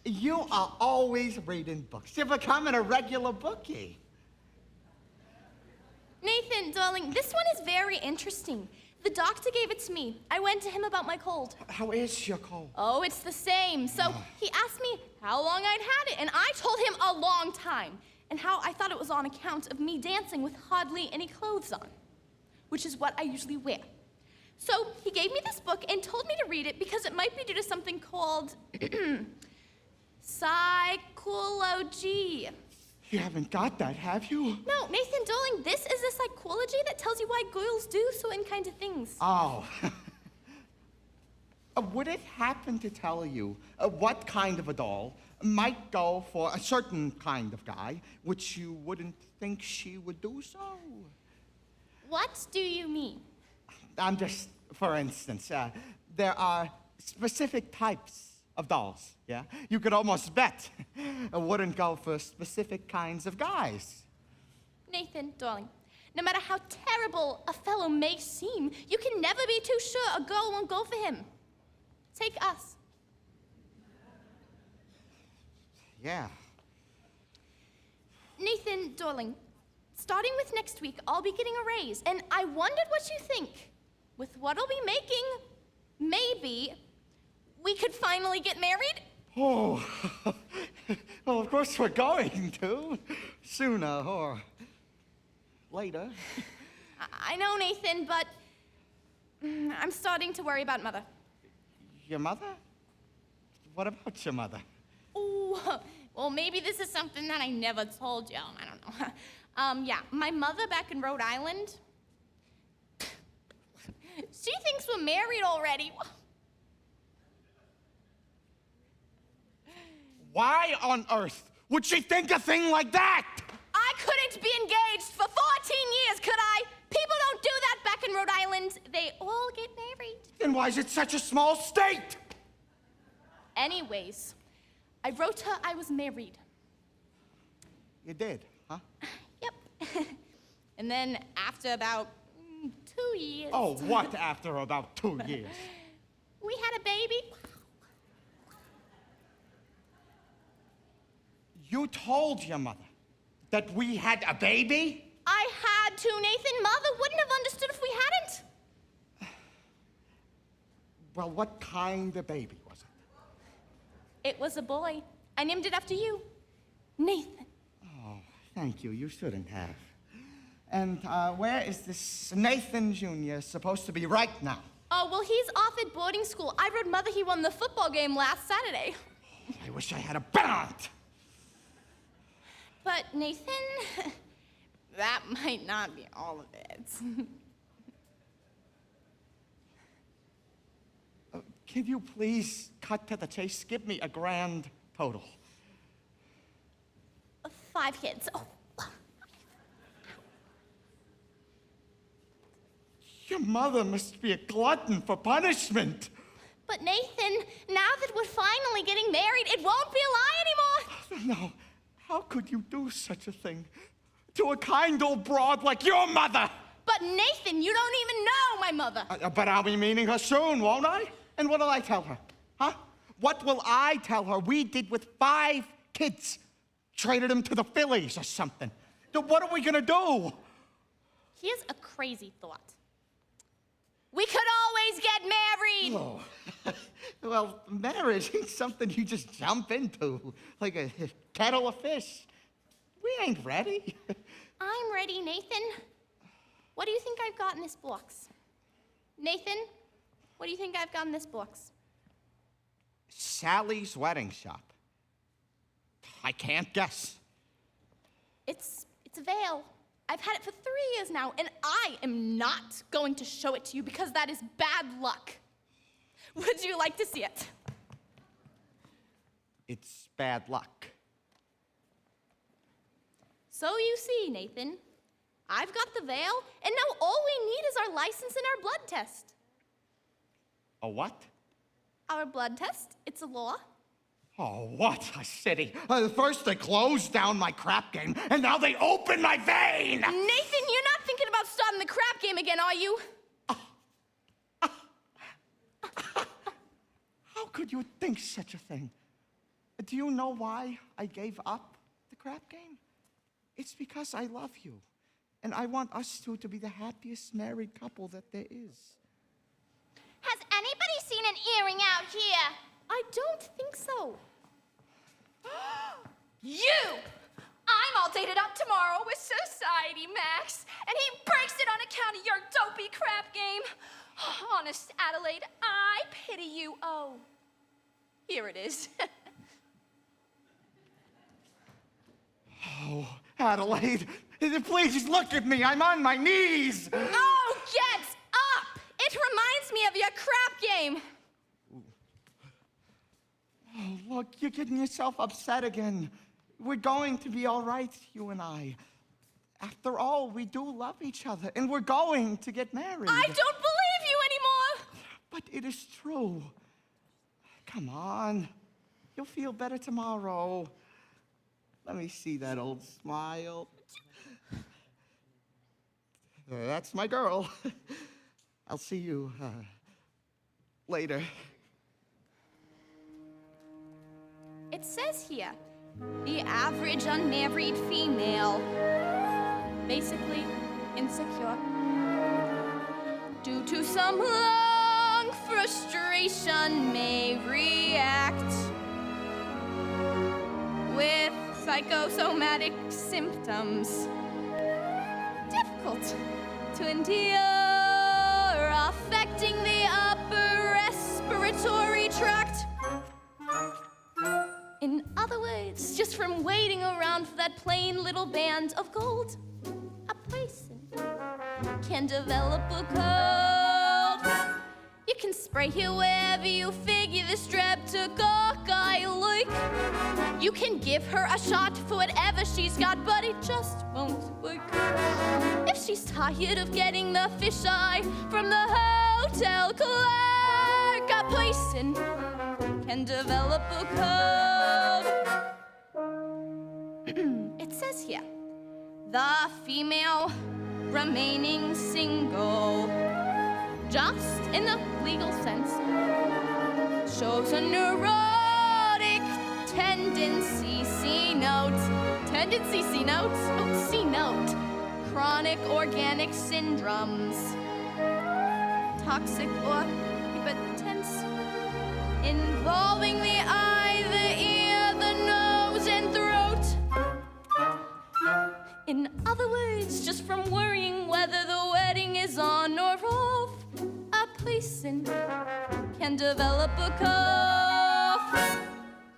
You are always reading books. You're becoming a regular bookie. Nathan, darling, this one is very interesting. The doctor gave it to me. I went to him about my cold. How is your cold? Oh, it's the same. So he asked me how long I'd had it, and I told him a long time, and how I thought it was on account of me dancing with hardly any clothes on, which is what I usually wear. So he gave me this book and told me to read it because it might be due to something called psychology. You haven't got that, have you? No, Nathan, darling, this is a psychology that tells you why girls do certain kinds of things. Oh. Would it happen to tell you what kind of a doll might go for a certain kind of guy, which you wouldn't think she would do so? What do you mean? I'm just, for instance, there are specific types of dolls, yeah? You could almost bet wouldn't go for specific kinds of guys. Nathan, darling, no matter how terrible a fellow may seem, you can never be too sure a girl won't go for him. Take us. Yeah. Nathan, darling, starting with next week, I'll be getting a raise, and I wondered what you think. With what I'll be making, maybe we could finally get married? Oh, well, of course we're going to. Sooner or later. I know, Nathan, but I'm starting to worry about Mother. Your mother? What about your mother? Oh, well, maybe this is something that I never told you. I don't know. Yeah, my mother back in Rhode Island, she thinks we're married already. Why on earth would she think a thing like that? I couldn't be engaged for 14 years, could I? People don't do that back in Rhode Island. They all get married. Then why is it such a small state? Anyways, I wrote her I was married. You did, huh? Yep. And then after about 2 years... Oh, what after about 2 years? We had a baby. You told your mother that we had a baby? I had to, Nathan. Mother wouldn't have understood if we hadn't. Well, what kind of baby was it? It was a boy. I named it after you. Nathan. Oh, thank you. You shouldn't have. And where is this Nathan Jr. supposed to be right now? Oh, well, he's off at boarding school. I read Mother he won the football game last Saturday. I wish I had a better aunt. But Nathan, that might not be all of it. Can you please cut to the chase? Give me a grand total. 5 kids. Oh. Your mother must be a glutton for punishment. But Nathan, now that we're finally getting married, it won't be a lie anymore. No, how could you do such a thing to a kind old broad like your mother? But Nathan, you don't even know my mother. But I'll be meeting her soon, won't I? And what'll I tell her? Huh? What will I tell her we did with 5 kids? Traded them to the Phillies or something. What are we gonna do? Here's a crazy thought. We could always get married! Oh. Well, marriage ain't something you just jump into, like a kettle of fish. We ain't ready. I'm ready, Nathan. What do you think I've got in this box? Nathan, what do you think I've got in this box? Sally's wedding shop. I can't guess. It's a veil. I've had it for 3 years now, and I am not going to show it to you because that is bad luck. Would you like to see it? It's bad luck. So you see, Nathan, I've got the veil, and now all we need is our license and our blood test. A what? Our blood test, it's a law. Oh, what a city. First they closed down my crap game, and now they open my vein! Nathan, you're not thinking about starting the crap game again, are you? How could you think such a thing? Do you know why I gave up the crap game? It's because I love you, and I want us two to be the happiest married couple that there is. Has anybody seen an earring out here? I don't think so. You! I'm all dated up tomorrow with Society Max, and he breaks it on account of your dopey crap game. Honest, Adelaide, I pity you. Oh, here it is. Oh, Adelaide, please look at me. I'm on my knees. Oh, get up! It reminds me of your crap game. Oh, look, you're getting yourself upset again. We're going to be all right, you and I. After all, we do love each other, and we're going to get married. I don't believe you anymore. But it is true. Come on. You'll feel better tomorrow. Let me see that old smile. That's my girl. I'll see you later. It says here, the average unmarried female, basically insecure, due to some long frustration may react with psychosomatic symptoms difficult to endure, affecting the upper respiratory tract. In other words, just from waiting around for that plain little band of gold, a person can develop a cold. You can spray her wherever you figure the streptococci like. You can give her a shot for whatever she's got, but it just won't work. If she's tired of getting the fisheye from the hotel clerk, a person can develop a code. It says here, the female remaining single, just in the legal sense, shows a neurotic tendency, C note, oh, C note, chronic organic syndromes, toxic or hypertensive involving the eye, the ear, the nose, and throat. In other words, just from worrying whether the wedding is on or off, a person can develop a cough.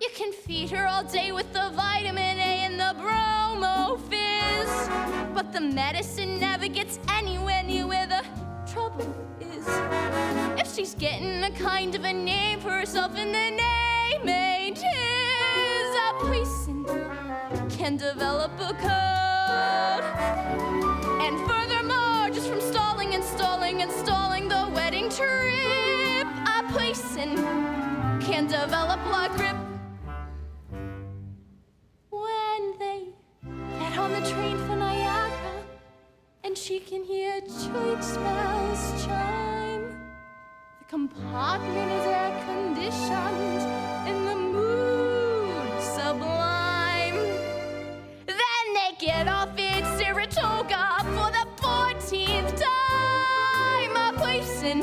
You can feed her all day with the vitamin A and the bromo fizz, but the medicine never gets anywhere near where the trouble is. If she's getting a kind of a name for herself and the name ain't his, a person can develop a cold. And furthermore, just from stalling and stalling and stalling the wedding trip, a person can develop la grippe. When they get on the train for Niagara and she can hear church bells chime, the compartment is air conditioned and the mood sublime. Then they get off at Saratoga for the 14th time. A person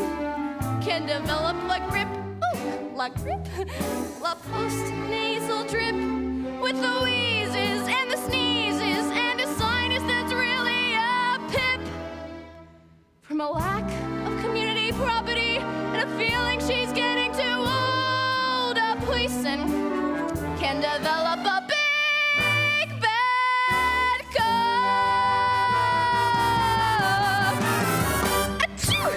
can develop la grippe, la grippe, la post-nasal drip, with the wheezes and the sneezes and a sinus that's really a pip. From a lack of community property and a feeling she's getting too old, a person can develop a big bad cough. Achoo!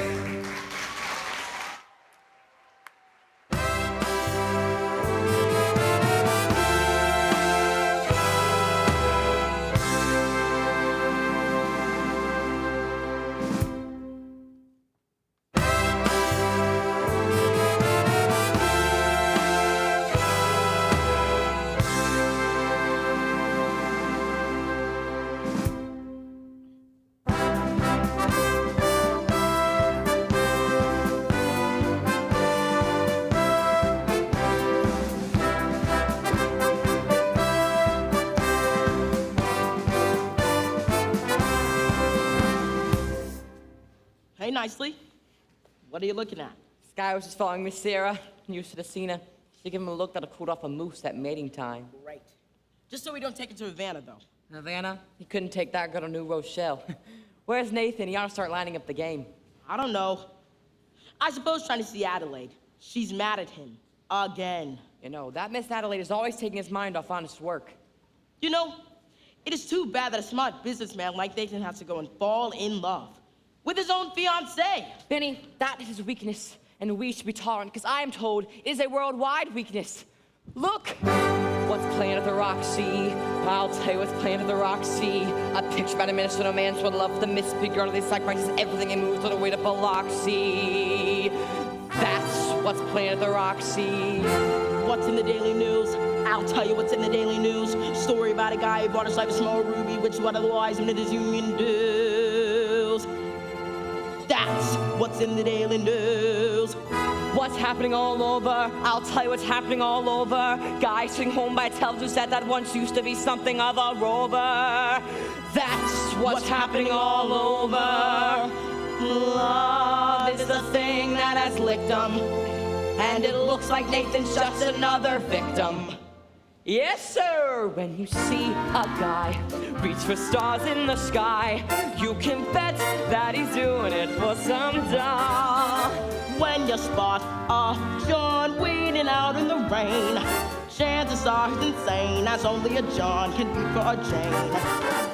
Hey, Nicely. What are you looking at? This guy was just following Miss Sarah. You should have seen her. She gave him a look that'll cool off a moose at mating time. Great. Just so we don't take it to Havana, though. Havana? He couldn't take that girl to New Rochelle. Where's Nathan? He ought to start lining up the game. I don't know. I suppose trying to see Adelaide. She's mad at him. Again. You know, that Miss Adelaide is always taking his mind off honest work. You know, it is too bad that a smart businessman like Nathan has to go and fall in love with his own fiancée. Benny, that is his weakness, and we should be tolerant, because I am told it is a worldwide weakness. Look! What's playing at the Roxy? I'll tell you what's playing at the Roxy. A picture about a Minnesota man's would love the Mississippi girl. They sacrifices everything and moves on the way to Biloxi. That's what's playing at the Roxy. What's in the Daily News? I'll tell you what's in the Daily News. Story about a guy who bought his life a small ruby, which would otherwise minute his union dues. That's what's in the Daily News. What's happening all over? I'll tell you what's happening all over. Guy sitting home by a television set that once used to be something of a rover. That's what's happening all over. Love is the thing that has licked 'em, and it looks like Nathan's just another victim. Yes, sir! When you see a guy reach for stars in the sky, you can bet that he's doing it for some doll. When you spot a John waiting out in the rain, chances are he's insane, as only a John can be for a Jane.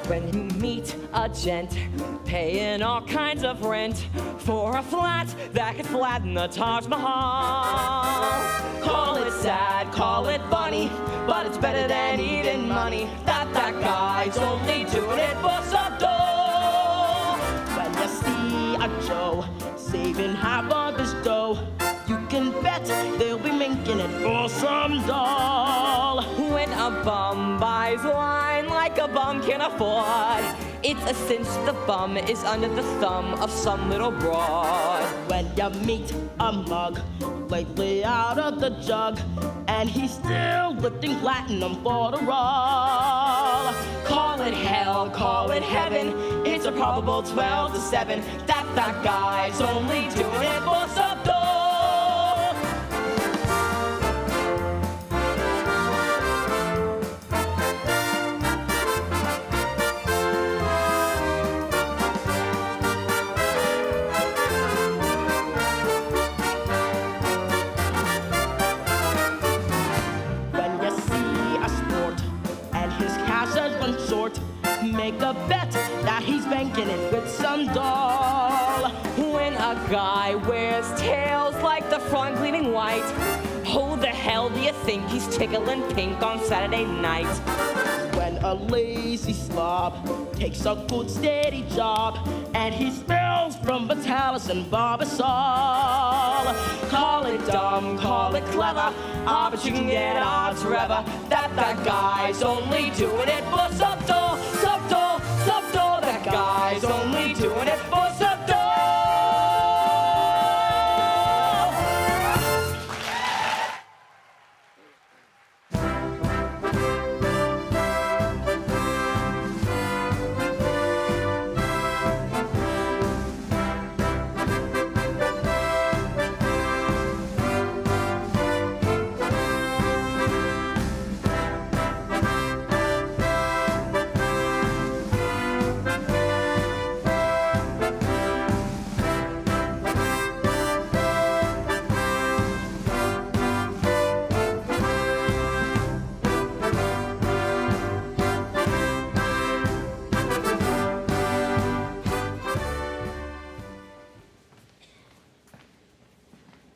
When you meet a gent paying all kinds of rent for a flat that could flatten the Taj Mahal, call it sad, call it funny, but it's better than eating money. That guy's only doing it for some dough. When you see a Joe saving half of his dough, you can bet they'll be making it for some doll. When a bum buys wine like a bum can afford, it's a cinch the bum is under the thumb of some little broad. When you meet a mug lately out of the jug, and he's still lifting platinum for the roll, call it hell, call it heaven, it's a probable 12 to 7 that guy's only doing it for some dough. make a bet that he's banking it with some doll. When a guy wears tails like the front gleaming white, who the hell do you think he's tickling pink on Saturday night? When a lazy slob takes a good steady job and he smells from Vitalis and Barbasol. Call it dumb, call it clever, but you can get odds forever that guy's only doing it for some dough, some dough, some dough. That guy's only doing it for some dough.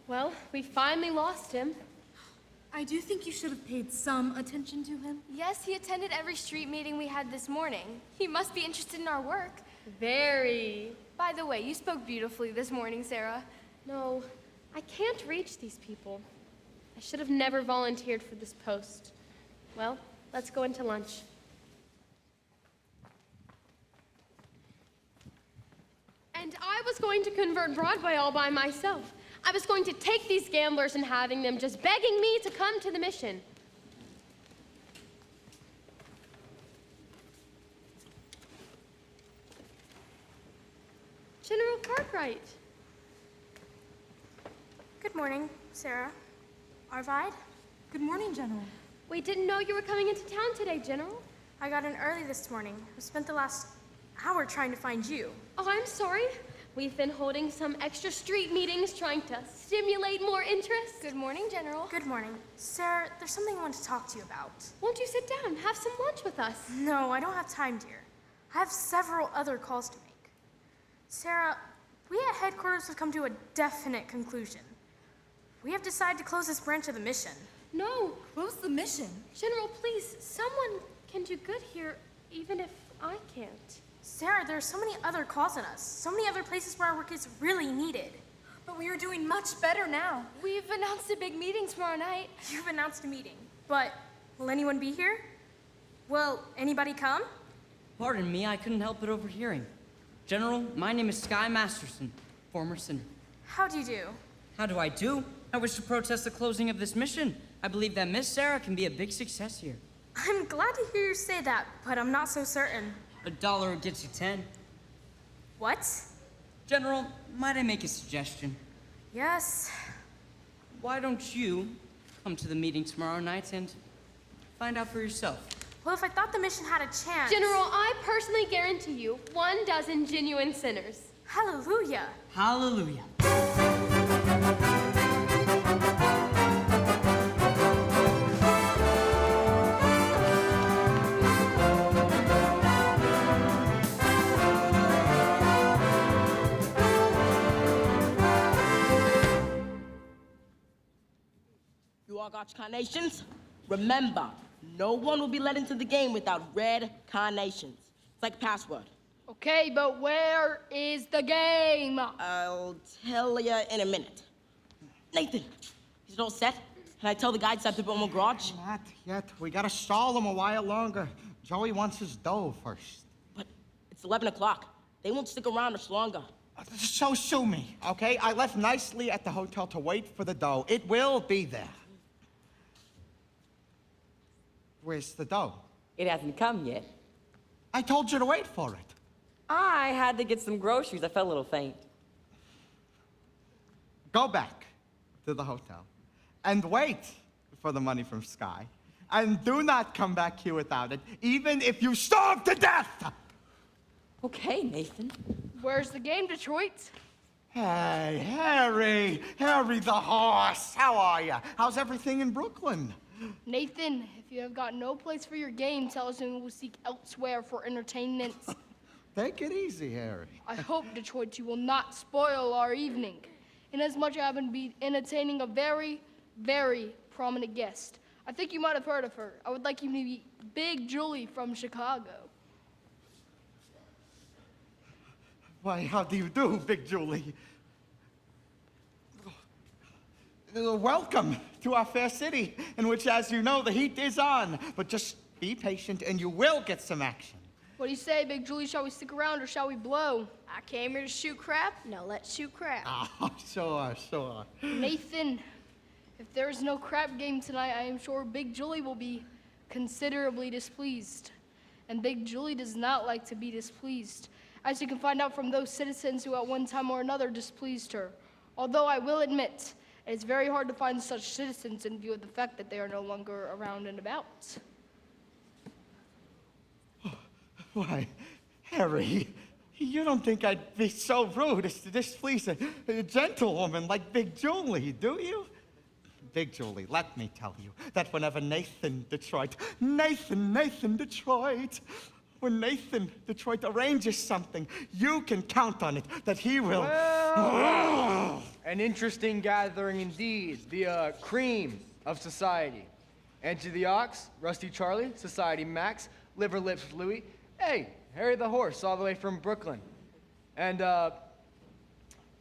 Well, we finally lost him. I do think you should have paid some attention to him. Yes, he attended every street meeting we had this morning. He must be interested in our work. Very. By the way, you spoke beautifully this morning, Sarah. No, I can't reach these people. I should have never volunteered for this post. Well, let's go into lunch. And I was going to convert Broadway all by myself. I was going to take these gamblers and having them just begging me to come to the mission. General Cartwright. Good morning, Sarah. Arvide? Good morning, General. We didn't know you were coming into town today, General. I got in early this morning. We spent the last hour trying to find you. Oh, I'm sorry. We've been holding some extra street meetings trying to stimulate more interest. Good morning, General. Good morning. Sarah, there's something I want to talk to you about. Won't you sit down? Have some lunch with us. No, I don't have time, dear. I have several other calls to make. Sarah, we at headquarters have come to a definite conclusion. We have decided to close this branch of the mission. No. Close the mission? General, please, someone can do good here, even if I can't. Sarah, there are so many other calls on us. So many other places where our work is really needed. But we are doing much better now. We've announced a big meeting tomorrow night. You've announced a meeting. But will anyone be here? Will anybody come? Pardon me, I couldn't help but overhearing. General, my name is Sky Masterson, former sinner. How do you do? How do I do? I wish to protest the closing of this mission. I believe that Miss Sarah can be a big success here. I'm glad to hear you say that, but I'm not so certain. $1 gets you 10. What? General, might I make a suggestion? Yes. Why don't you come to the meeting tomorrow night and find out for yourself? Well, if I thought the mission had a chance... General, I personally guarantee you 12 genuine sinners. Hallelujah. Hallelujah. You all got your carnations? Remember, no one will be let into the game without red carnations. It's like a password. Okay, but where is the game? I'll tell you in a minute. Nathan, is it all set? Can I tell the guys at the Bowman Garage? Not yet. We gotta stall them a while longer. Joey wants his dough first. But it's 11 o'clock. They won't stick around much longer. So sue me, okay? I left nicely at the hotel to wait for the dough. It will be there. Where's the dough? It hasn't come yet. I told you to wait for it. I had to get some groceries. I felt a little faint. Go back to the hotel and wait for the money from Sky. And do not come back here without it, even if you starve to death! Okay, Nathan. Where's the game, Detroit? Hey, Harry! Harry the horse! How are you? How's everything in Brooklyn? Nathan, if you have got no place for your game, tell us and we will seek elsewhere for entertainment. Take it easy, Harry. I hope, Detroit, you will not spoil our evening. Inasmuch I happen to be entertaining a very, very prominent guest. I think you might have heard of her. I would like you to meet Big Julie from Chicago. Why, how do you do, Big Julie? Welcome to our fair city, in which, as you know, the heat is on. But just be patient and you will get some action. What do you say, Big Julie? Shall we stick around or shall we blow? I came here to shoot crap. Now let's shoot crap. Oh, sure. Nathan, if there is no crap game tonight, I am sure Big Julie will be considerably displeased. And Big Julie does not like to be displeased, as you can find out from those citizens who at one time or another displeased her. Although I will admit, it's very hard to find such citizens in view of the fact that they are no longer around and about. Why, Harry, you don't think I'd be so rude as to displease a gentlewoman like Big Julie, do you? Big Julie, let me tell you that whenever Nathan Detroit, when Nathan Detroit arranges something, you can count on it that he will. Well, an interesting gathering indeed. The cream of society. Angie the Ox, Rusty Charlie, Society Max, Liver Lips Louie. Hey, Harry the Horse, all the way from Brooklyn. And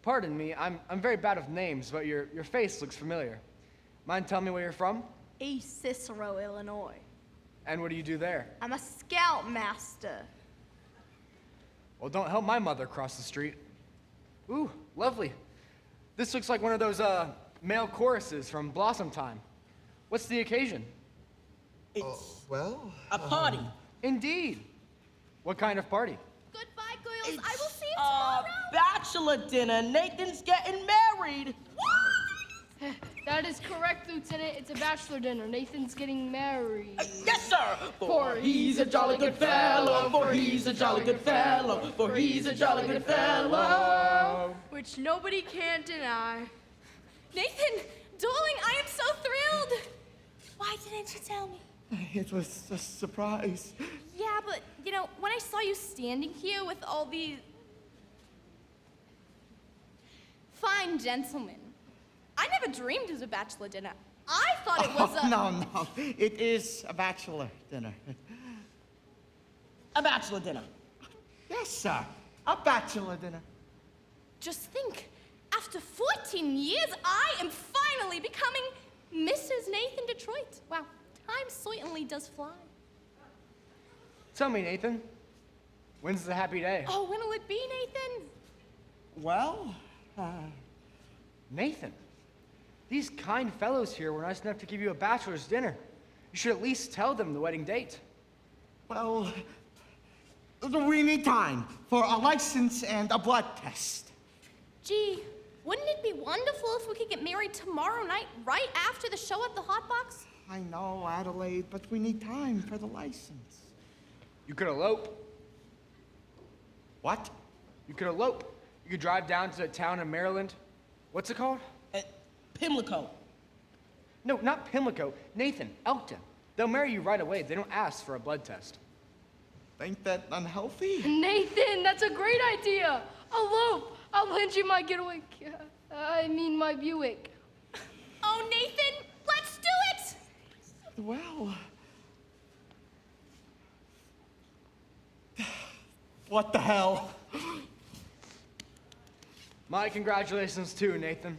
pardon me, I'm very bad with names, but your face looks familiar. Mind telling me where you're from? East Cicero, Illinois. And what do you do there? I'm a scoutmaster. Well, don't help my mother cross the street. Ooh, lovely. This looks like one of those male choruses from Blossom Time. What's the occasion? It's well, a party. Indeed. What kind of party? Goodbye, girls. I will see you A tomorrow. bachelor dinner. Nathan's getting married. That is correct, Lieutenant. It's a bachelor dinner. Nathan's getting married. Yes, sir. For he's a jolly good fellow. For he's a jolly good fellow. For he's a jolly good fellow. Which nobody can deny. Nathan, darling, I am so thrilled. Why didn't you tell me? it was a surprise. Yeah, but, you know, when I saw you standing here with all these fine gentlemen, I never dreamed it was a bachelor dinner. I thought it was a... No. It is a bachelor dinner. A bachelor dinner. Yes, sir. A bachelor dinner. Just think, after 14 years, I am finally becoming Mrs. Nathan Detroit. Wow, time certainly does fly. Tell me, Nathan, when's the happy day? Oh, when will it be, Nathan? Well, Nathan, these kind fellows here were nice enough to give you a bachelor's dinner. You should at least tell them the wedding date. well, we need time for a license and a blood test. Gee, wouldn't it be wonderful if we could get married tomorrow night, right after the show at the Hot Box? I know, Adelaide, but we need time for the license. You could elope. What? You could elope. You could drive down to a town in Maryland. What's it called? Pimlico. No, not Pimlico. Nathan, Elkton. They'll marry you right away. They don't ask for a blood test. Think that unhealthy? Nathan, that's a great idea. Elope. I'll lend you my my Buick. Oh, Nathan, let's do it! Well, what the hell? My congratulations too, Nathan.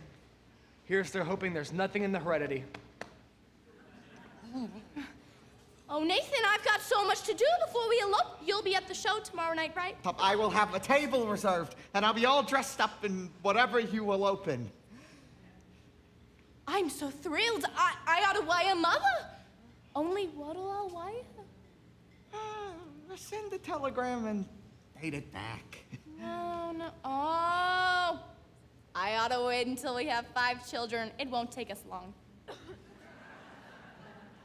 Here's to hoping there's nothing in the heredity. Oh, Nathan, I've got so much to do before we elope. You'll be at the show tomorrow night, right? I will have a table reserved, and I'll be all dressed up in whatever you will open. I'm so thrilled. I ought to wire Mother. Only what'll I wire? Send a telegram and date it back. No. Oh. I ought to wait until we have 5 children. It won't take us long.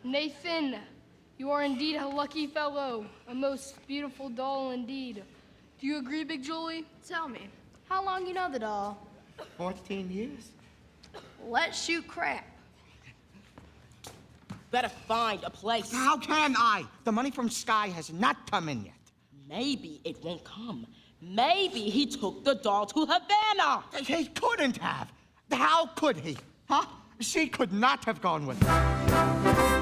Nathan, you are indeed a lucky fellow. A most beautiful doll indeed. Do you agree, Big Julie? Tell me, how long you know the doll? 14 years. Let's shoot crap. better find a place. How can I? The money from Sky has not come in yet. Maybe it won't come. Maybe he took the doll to Havana. He couldn't have. How could he? Huh? She could not have gone with him.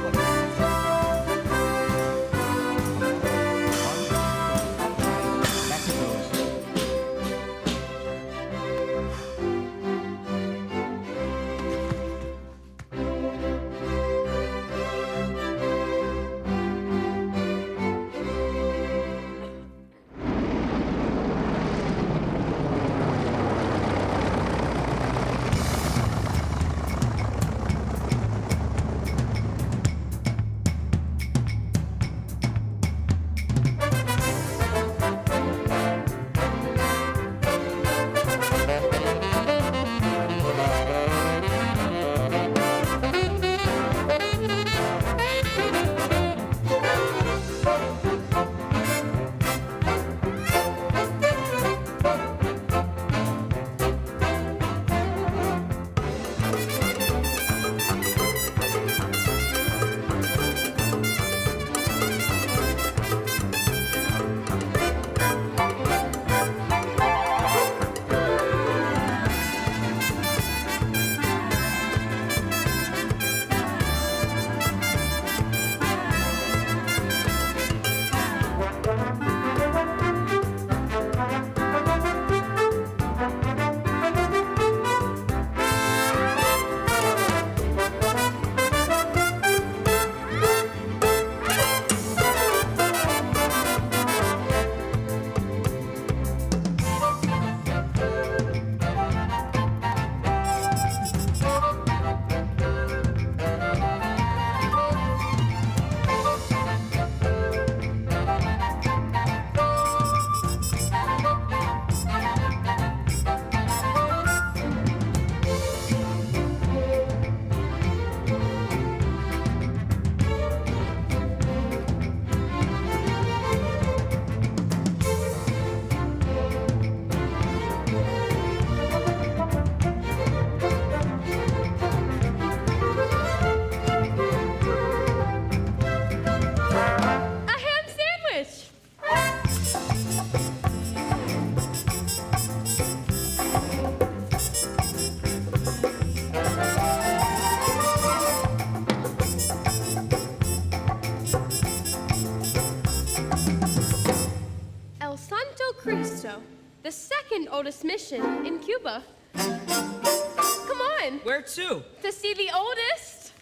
the second oldest mission in Cuba. Come on. Where to? To see the oldest.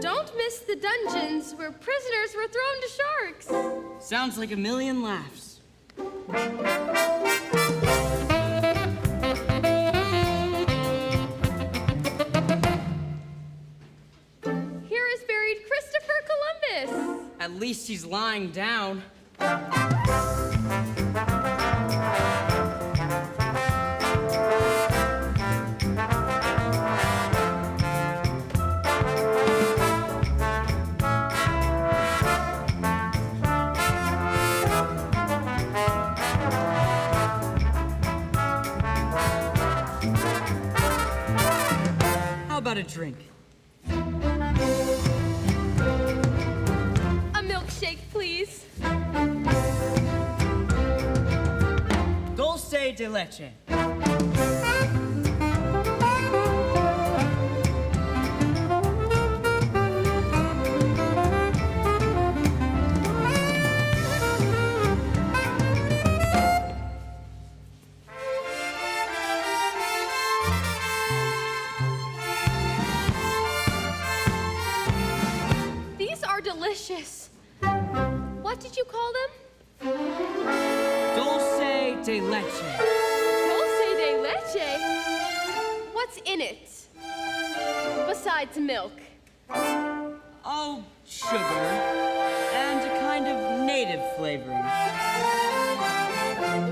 Don't miss the dungeons where prisoners were thrown to sharks. Sounds like a million laughs. Here is buried Christopher Columbus. At least he's lying down. How about a drink? A milkshake, please. Dulce de leche. These are delicious. What did you call them? Dulce de leche. Dulce de leche? What's in it? Besides milk. Oh, sugar. And a kind of native flavoring.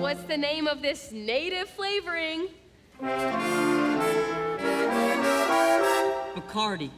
What's the name of this native flavoring? Bacardi.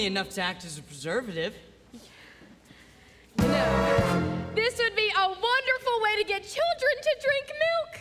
only enough to act as a preservative. You know, this would be a wonderful way to get children to drink milk.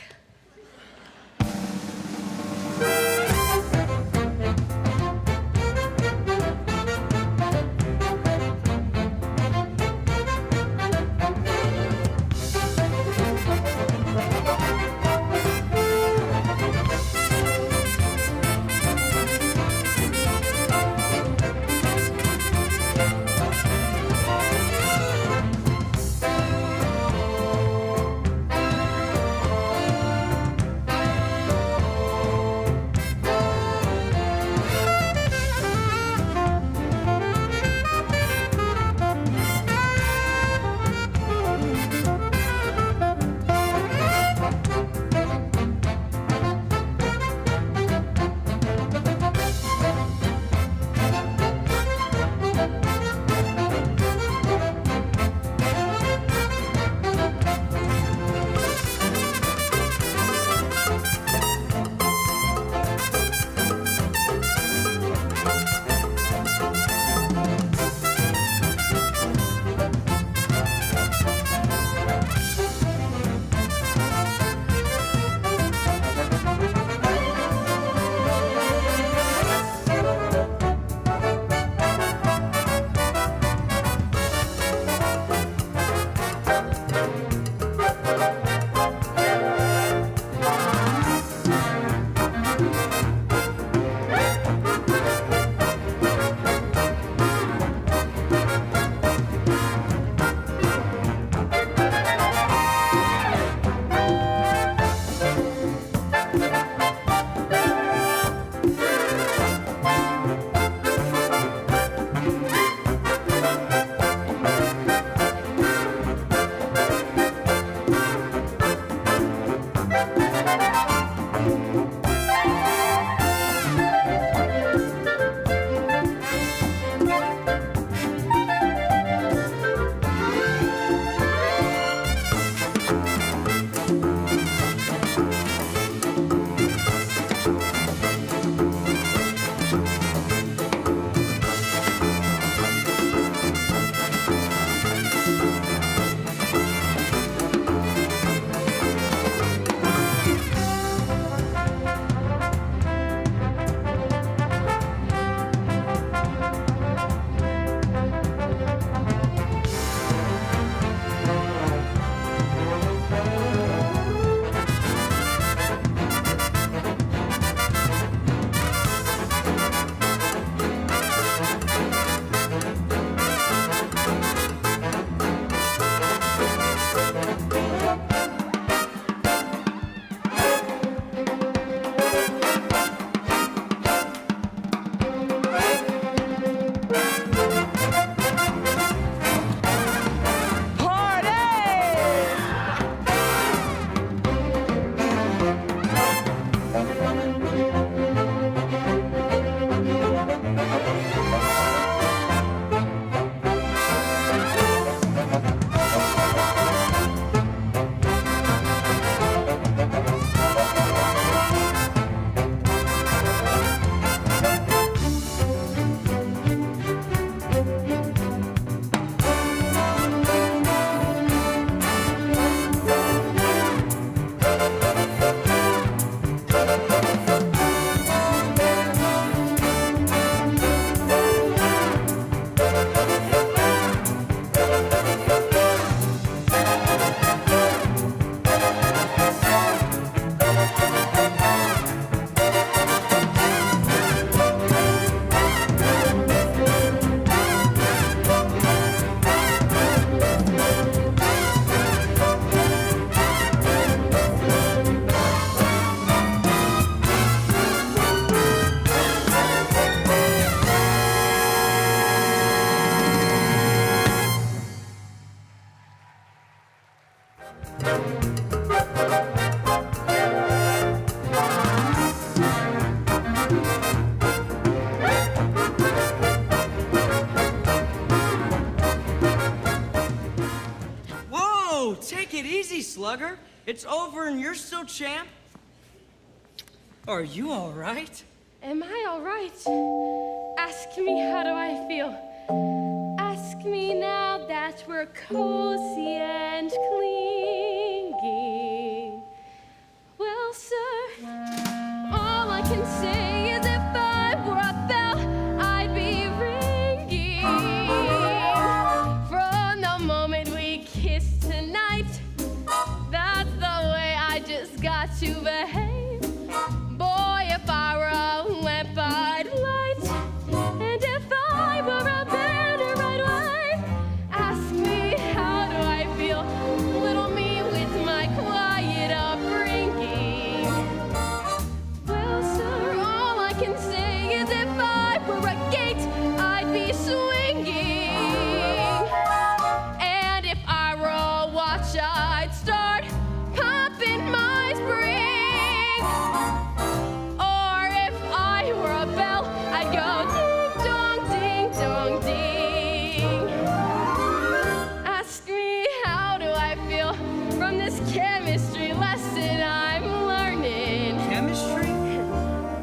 Slugger. It's over and you're still champ? Are you all right? Am I all right? Ask me, how do I feel? Ask me now that we're cozy and clinging. Well, sir, all I can say is if I were a bell, I'd be ringing. From the moment we kissed tonight, that's the way I just got to behave. Boy, if I were a lamp, I'd light. And if I were a banner, I'd wave. Ask me, how do I feel? Little me with my quiet upbringing. Well, sir, all I can say is if I were a gate, I'd be swinging. And if I were a watch, I'd start pumping my spring. Or if I were a bell, I'd go ding dong, ding. Ask me, how do I feel from this chemistry lesson I'm learning? Chemistry?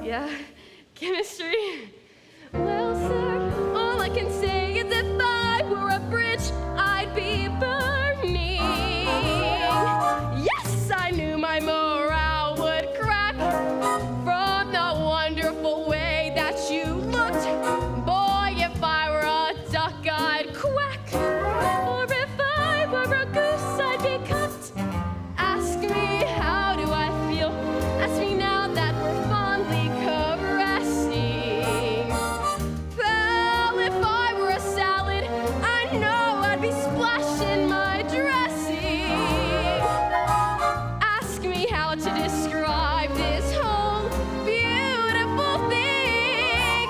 Yeah, chemistry. Well, sir, all I can say is if I were a bridge, I'd be burning. Yes, I knew my morale would crack from the wonderful way that you looked. Boy, if I were a duck, I'd quack. Or if I were a goose, I'd be cooked. Ask me, how do I feel? Ask me now that we're fondly caressing. Well, if I were a salad, I know I'd be splashing my dressing. Ask me how to describe this whole beautiful thing.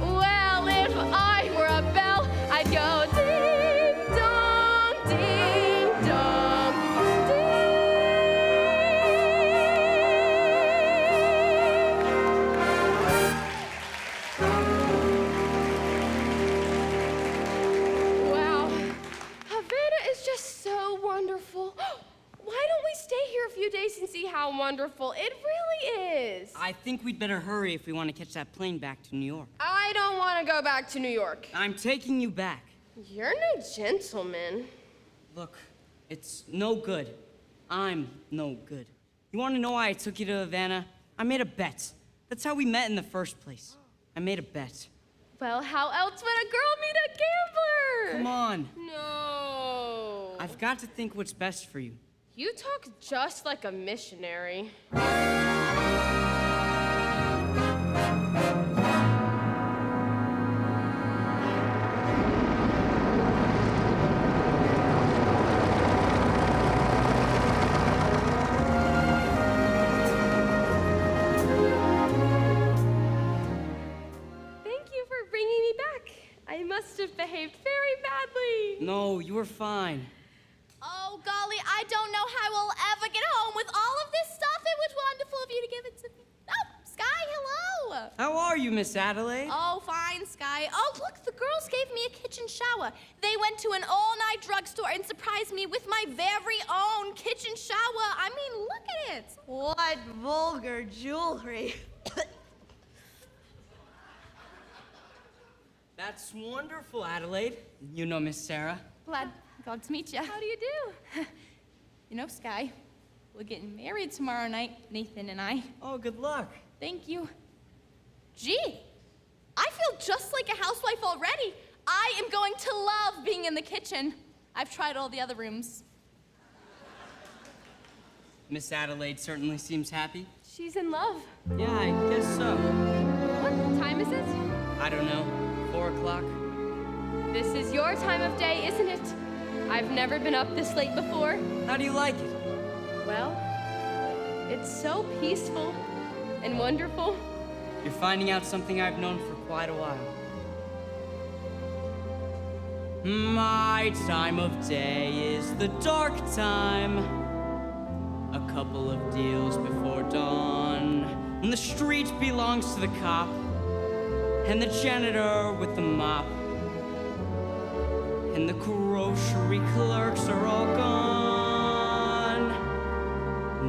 Well, if I were a bell, I'd go ding dong, ding dong, Wow, Havana is just so wonderful. Why don't we stay here a few days and see how wonderful it really is? I think we'd better hurry if we want to catch that plane back to New York. I don't want to go back to New York. I'm taking you back. You're no gentleman. Look, it's no good. I'm no good. You want to know why I took you to Havana? I made a bet. That's how we met in the first place. I made a bet. Well, how else would a girl meet a gambler? Come on. No. I've got to think what's best for you. You talk just like a missionary. Thank you for bringing me back. I must have behaved very badly. No, you were fine. Oh, golly, I don't know how we'll ever get home with all of this stuff. It was wonderful of you to give it to me. Oh, Sky, hello. How are you, Miss Adelaide? Oh, fine, Sky. Oh, look, the girls gave me a kitchen shower. They went to an all-night drugstore and surprised me with my very own kitchen shower. I mean, look at it. What vulgar jewelry. That's wonderful, Adelaide. You know Miss Sarah. Glad to meet you. How do you do? You know, Sky, we're getting married tomorrow night, Nathan and I. Oh, good luck. Thank you. Gee, I feel just like a housewife already. I am going to love being in the kitchen. I've tried all the other rooms. Miss Adelaide certainly seems happy. She's in love. Yeah, I guess so. What time is it? I don't know. 4 o'clock? This is your time of day, isn't it? I've never been up this late before. How do you like it? Well, it's so peaceful and wonderful. You're finding out something I've known for quite a while. My time of day is the dark time. A couple of deals before dawn. When the street belongs to the cop and the janitor with the mop. And the grocery clerks are all gone.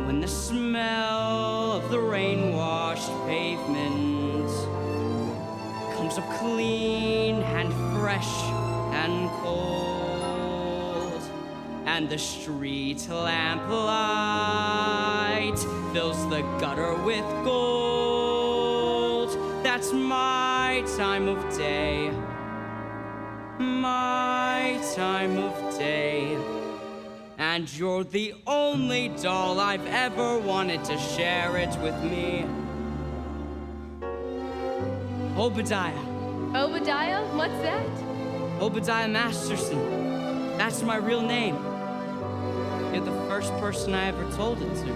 When the smell of the rain wash polished pavement comes up clean and fresh and cold, and the street lamp light fills the gutter with gold. That's my time of day, my time of day. And you're the only doll I've ever wanted to share it with me. Obadiah. Obadiah? What's that? Obadiah Masterson. That's my real name. You're the first person I ever told it to.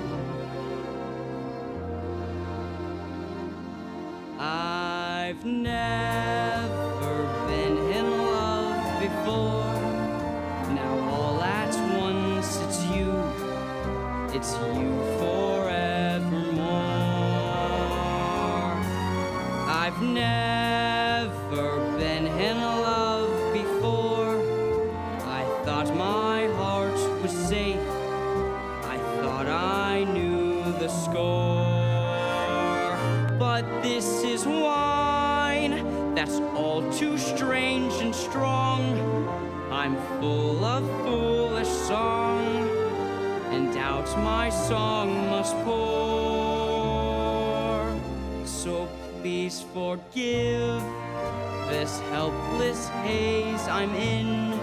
I've never been in love before. Now all at once it's you forevermore. I've never been in love before. I thought my heart was safe. I thought I knew the score. But this is wine that's all too strange and strong. I'm full of foolish song, and out my song must pour. So please forgive this helpless haze I'm in.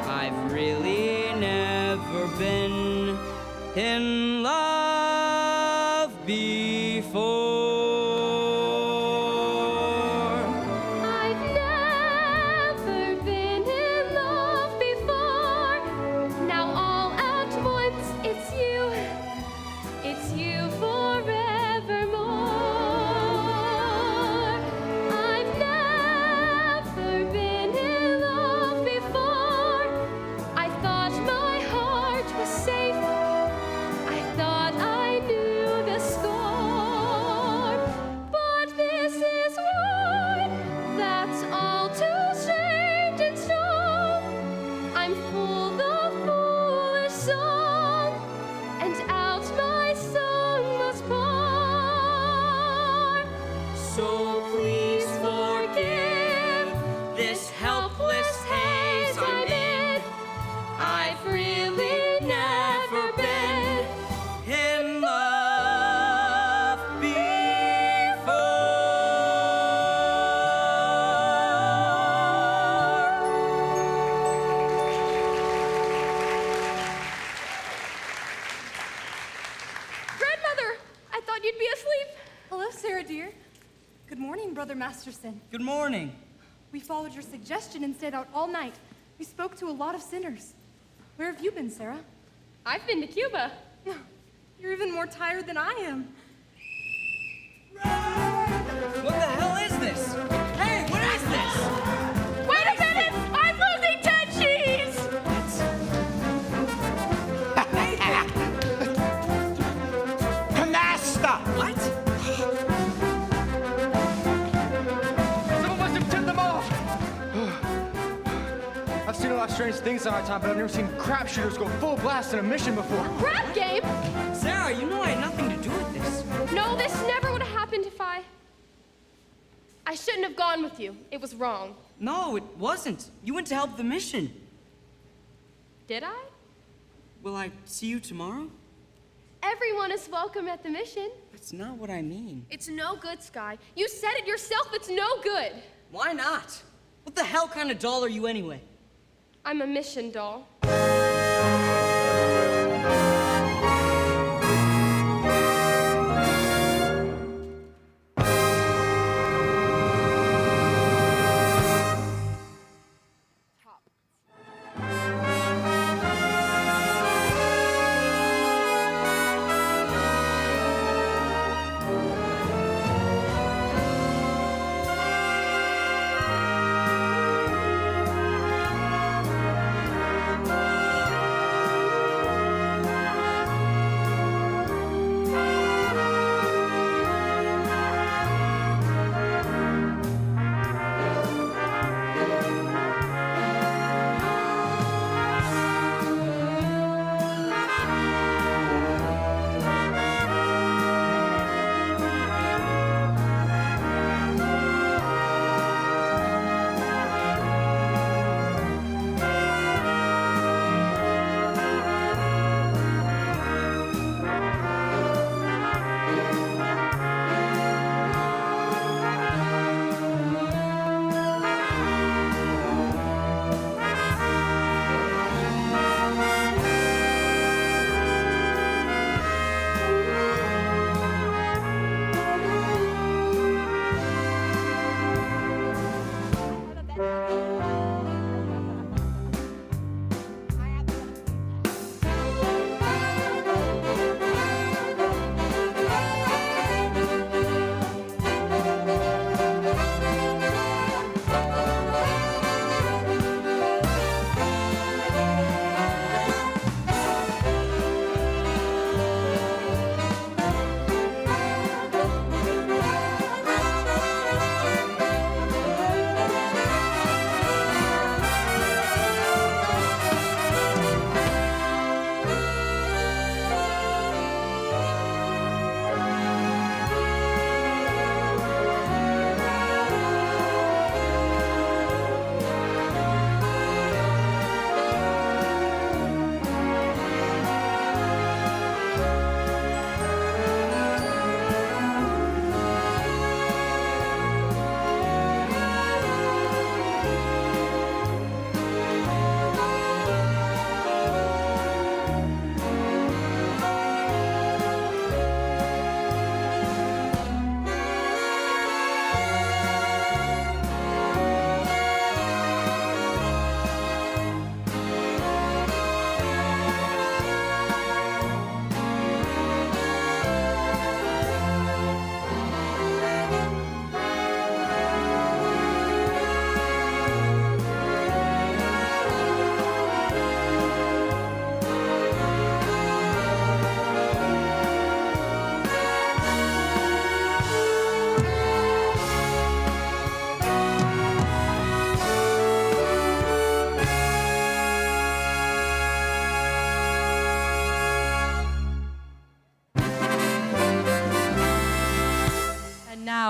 I've really never been in love before. Brother Masterson. Good morning. We followed your suggestion and stayed out all night. We spoke to a lot of sinners. Where have you been, Sarah? I've been to Cuba. You're even more tired than I am. What the hell is this? Hey, what is this? Wait a minute! I'm losing 10 cheese! Canasta! What? Someone must have tipped them off! I've seen a lot of strange things in my time, but I've never seen crap shooters go full blast in a mission before. Crap game? Sarah, you know I had nothing to do with this. No, this never would have happened if I shouldn't have gone with you. It was wrong. No, it wasn't. You went to help the mission. Did I? Will I see you tomorrow? Everyone is welcome at the mission. That's not what I mean. It's no good, Sky. You said it yourself, it's no good. Why not? What the hell kind of doll are you anyway? I'm a mission doll.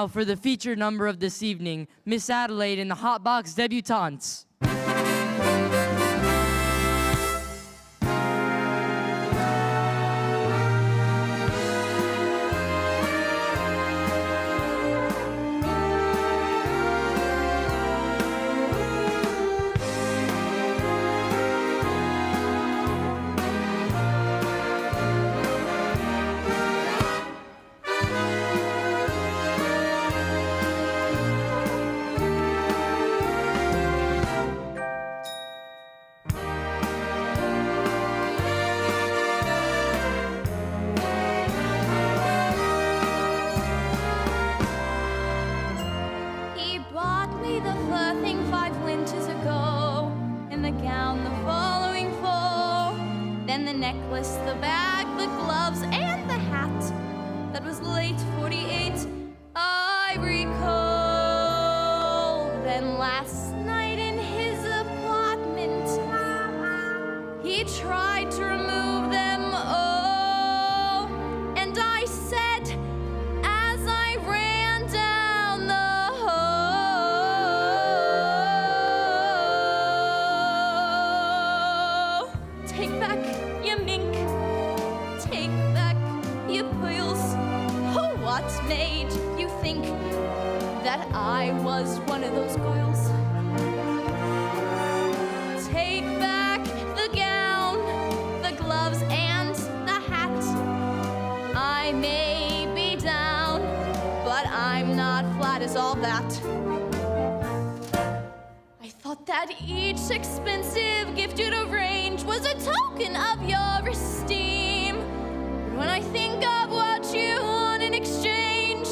now for the feature number of this evening, Miss Adelaide and the Hotbox Debutantes. He bought me the fur thing 5 winters ago, and the gown the following fall. Then the necklace, the bag, the gloves, and the hat. That was late 48, I recall. Then last night in his apartment, he tried to remove them all, and I said, as I ran down the hall, take back your mink, take back your pearls. Oh, what made you think that I was one of those girls? Take back the gown, the gloves, and the hat. I may be down, but I'm not flat as all that. I thought that each expensive gift you'd arrange was a token of your esteem. But when I think of what you want in exchange,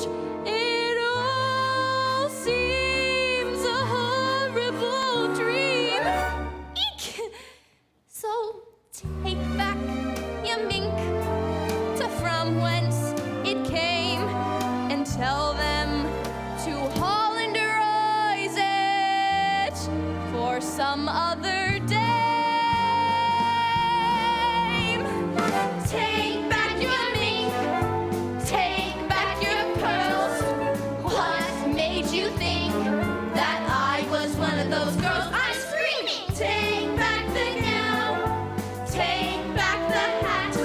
it all seems a horrible dream. Eek! So take back your mink to from whence it came, and tell them to Hollanderize it for some other dame. Take back your mink, take back your pearls. What made you think that I was one of those girls? I'm screaming! Take back the gown, take back the hat.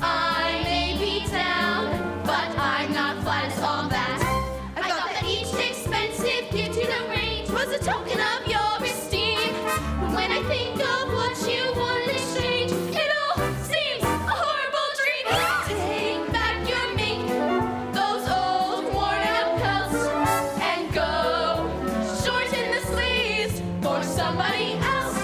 I may be down, but I'm not flat as all that. I thought that each expensive gift you'd arrange was a token of your esteem. But when I think of what you want in exchange, it all seems a horrible dream. Take back your mink, those old worn-out pelts, and go shorten the sleeves for somebody else.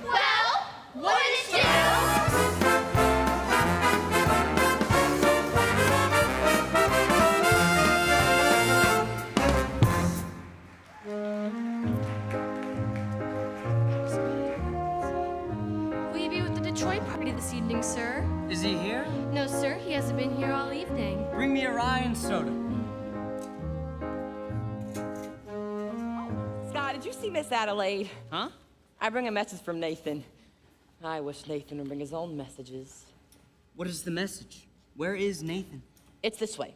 Well, what did it do? Will you be with the Detroit party this evening, sir? Is he here? No, sir, he hasn't been here all evening. Bring me a rye and soda. Scott, did you see Miss Adelaide? Huh? I bring a message from Nathan. I wish Nathan would bring his own messages. What is the message? Where is Nathan? It's this way.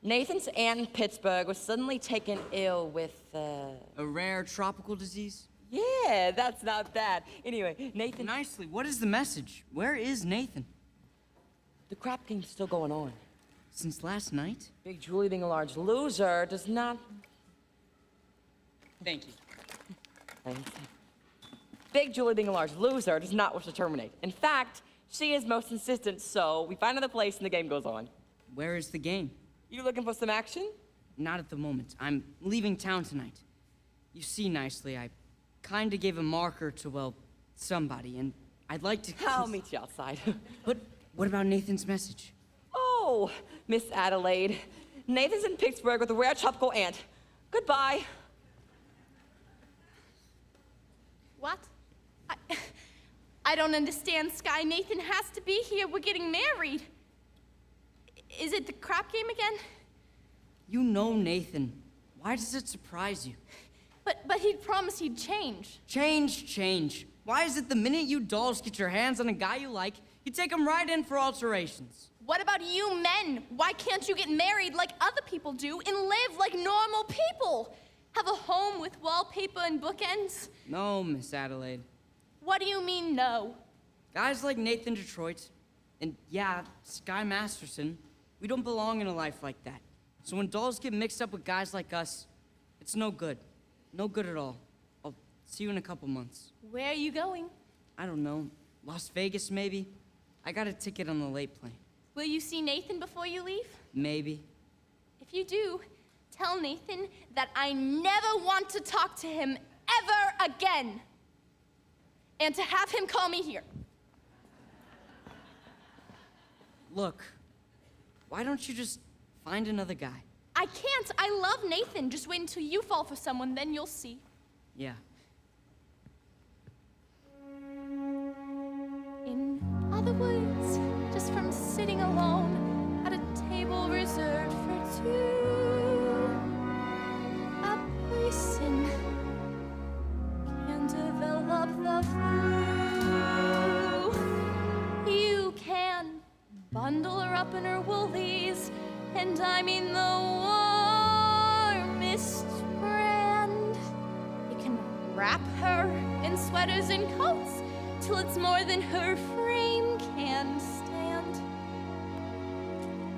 Nathan's aunt in Pittsburgh was suddenly taken ill with, A rare tropical disease? Yeah, that's not bad. Anyway, Nathan... Nicely, what is the message? Where is Nathan? The crap game's still going on. Since last night? Big Julie being a large loser does not... Thank you. Thanks. Big Julie, being a large loser, does not wish to terminate. In fact, she is most insistent, so we find another place and the game goes on. Where is the game? You looking for some action? Not at the moment. I'm leaving town tonight. You see, Nicely, I kinda gave a marker to, well, somebody, and I'd like to... I'll meet you outside. But what about Nathan's message? Oh, Miss Adelaide. Nathan's in Pittsburgh with a rare tropical ant. Goodbye. What? I don't understand, Sky. Nathan has to be here. We're getting married. Is it the crap game again? You know Nathan. Why does it surprise you? But he'd promised he'd change. Change. Why is it the minute you dolls get your hands on a guy you like, you take him right in for alterations? What about you men? Why can't you get married like other people do and live like normal people? Have a home with wallpaper and bookends? No, Miss Adelaide. What do you mean, no? Guys like Nathan Detroit, and yeah, Sky Masterson, we don't belong in a life like that. So when dolls get mixed up with guys like us, it's no good. No good at all. I'll see you in a couple months. Where are you going? I don't know. Las Vegas, maybe? I got a ticket on the late plane. Will you see Nathan before you leave? Maybe. If you do, tell Nathan that I never want to talk to him ever again. And to have him call me here. Look, why don't you just find another guy? I can't. I love Nathan. Just wait until you fall for someone, then you'll see. Yeah. In other words, just from sitting alone at a table reserved for two, a person can develop the flu. You can bundle her up in her woolies, and I mean the warmest brand. You can wrap her in sweaters and coats till it's more than her frame can stand.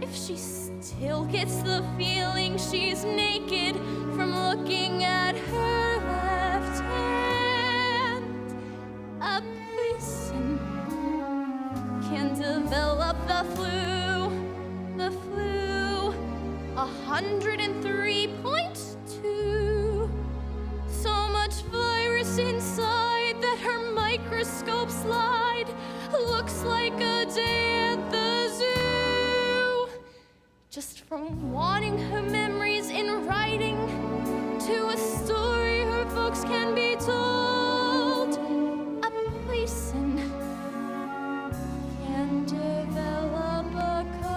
If she still gets the feeling she's naked from looking at her left hand, a person can develop the flu. 103.2. So much virus inside that her microscope slide looks like a day at the zoo. Just from wanting her memories in writing to a story her folks can be told, a person can develop a cold.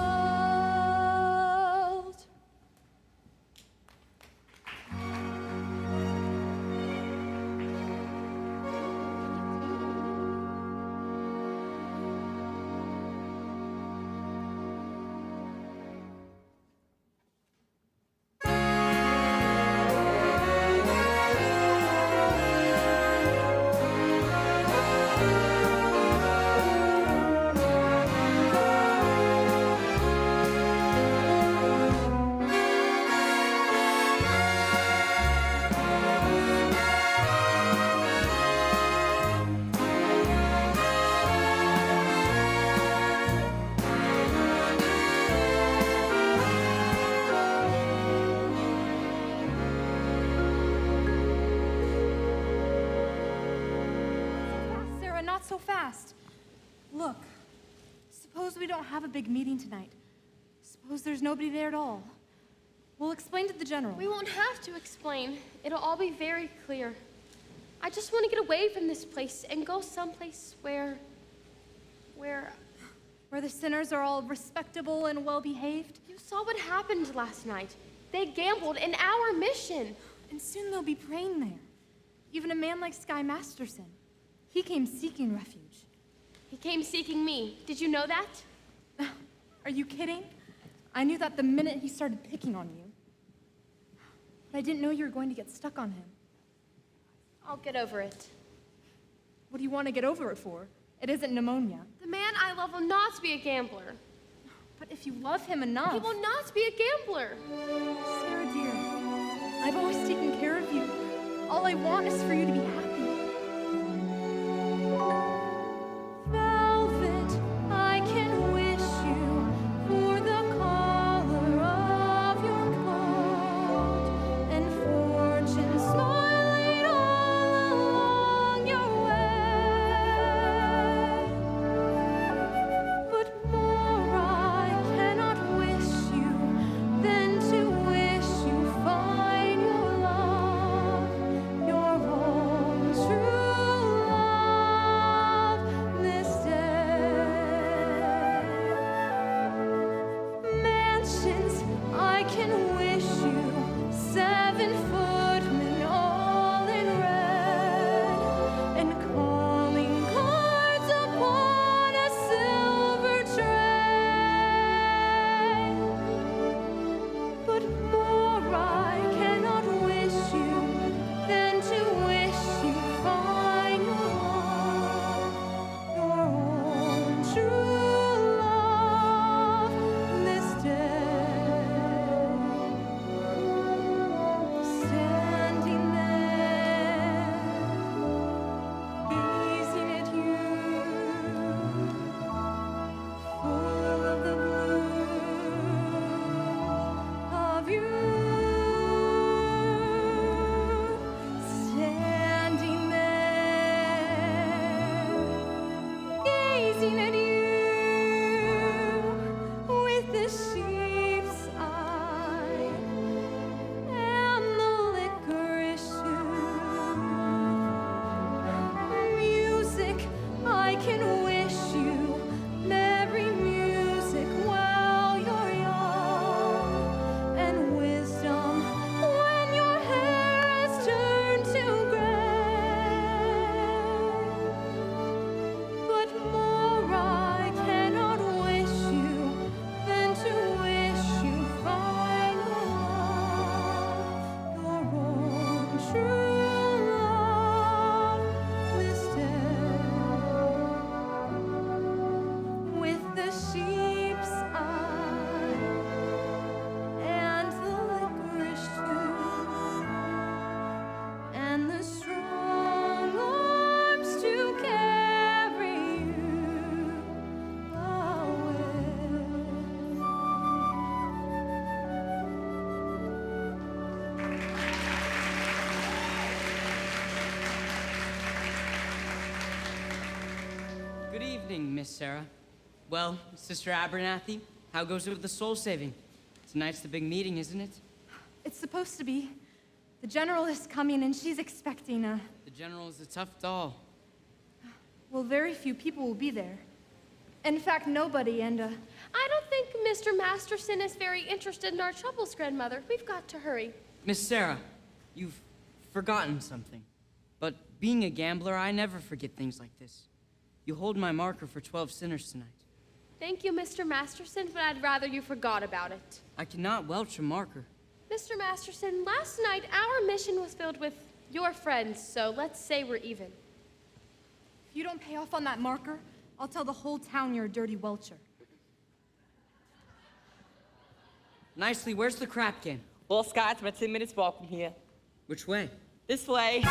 So fast. Look, suppose we don't have a big meeting tonight. Suppose there's nobody there at all. We'll explain to the general. We won't have to explain. It'll all be very clear. I just want to get away from this place and go someplace where the sinners are all respectable and well-behaved. You saw what happened last night. They gambled in our mission. And soon they'll be praying there. Even a man like Sky Masterson. He came seeking refuge. He came seeking me. Did you know that? Are you kidding? I knew that the minute he started picking on you. But I didn't know you were going to get stuck on him. I'll get over it. What do you want to get over it for? It isn't pneumonia. The man I love will not be a gambler. But if you love him enough... He will not be a gambler. Sarah, dear, I've always taken care of you. All I want is for you to be happy. 7 footmen all in red, and calling cards upon a silver tray. But more I cannot wish you than to wish you find your love, your own true love this day. Standing there, gazing at you, full of the blue of you. Standing there, gazing at you with the sheep's eye and the licorice shoe. Music, I can wish you merry music while you're young, and wisdom when your hair has turned to gray. But more I cannot wish you than to wish you find your love, your own true love this day. With the sheep's eye and the licorice too, and the strong arms to carry you away. Good evening, Miss Sarah. Well, Sister Abernathy, how goes it with the soul saving? Tonight's the big meeting, isn't it? It's supposed to be. The general is coming and she's expecting a... The general is a tough doll. Well, very few people will be there. In fact, nobody, and I don't think Mr. Masterson is very interested in our troubles, Grandmother. We've got to hurry. Miss Sarah, you've forgotten something. But being a gambler, I never forget things like this. You hold my marker for 12 sinners tonight. Thank you, Mr. Masterson, but I'd rather you forgot about it. I cannot welch a marker. Mr. Masterson, last night our mission was filled with your friends, so let's say we're even. if you don't pay off on that marker, I'll tell the whole town you're a dirty welcher. Nicely, where's the crap can? Well, Scott, it's about 10 minutes walk from here. Which way? This way.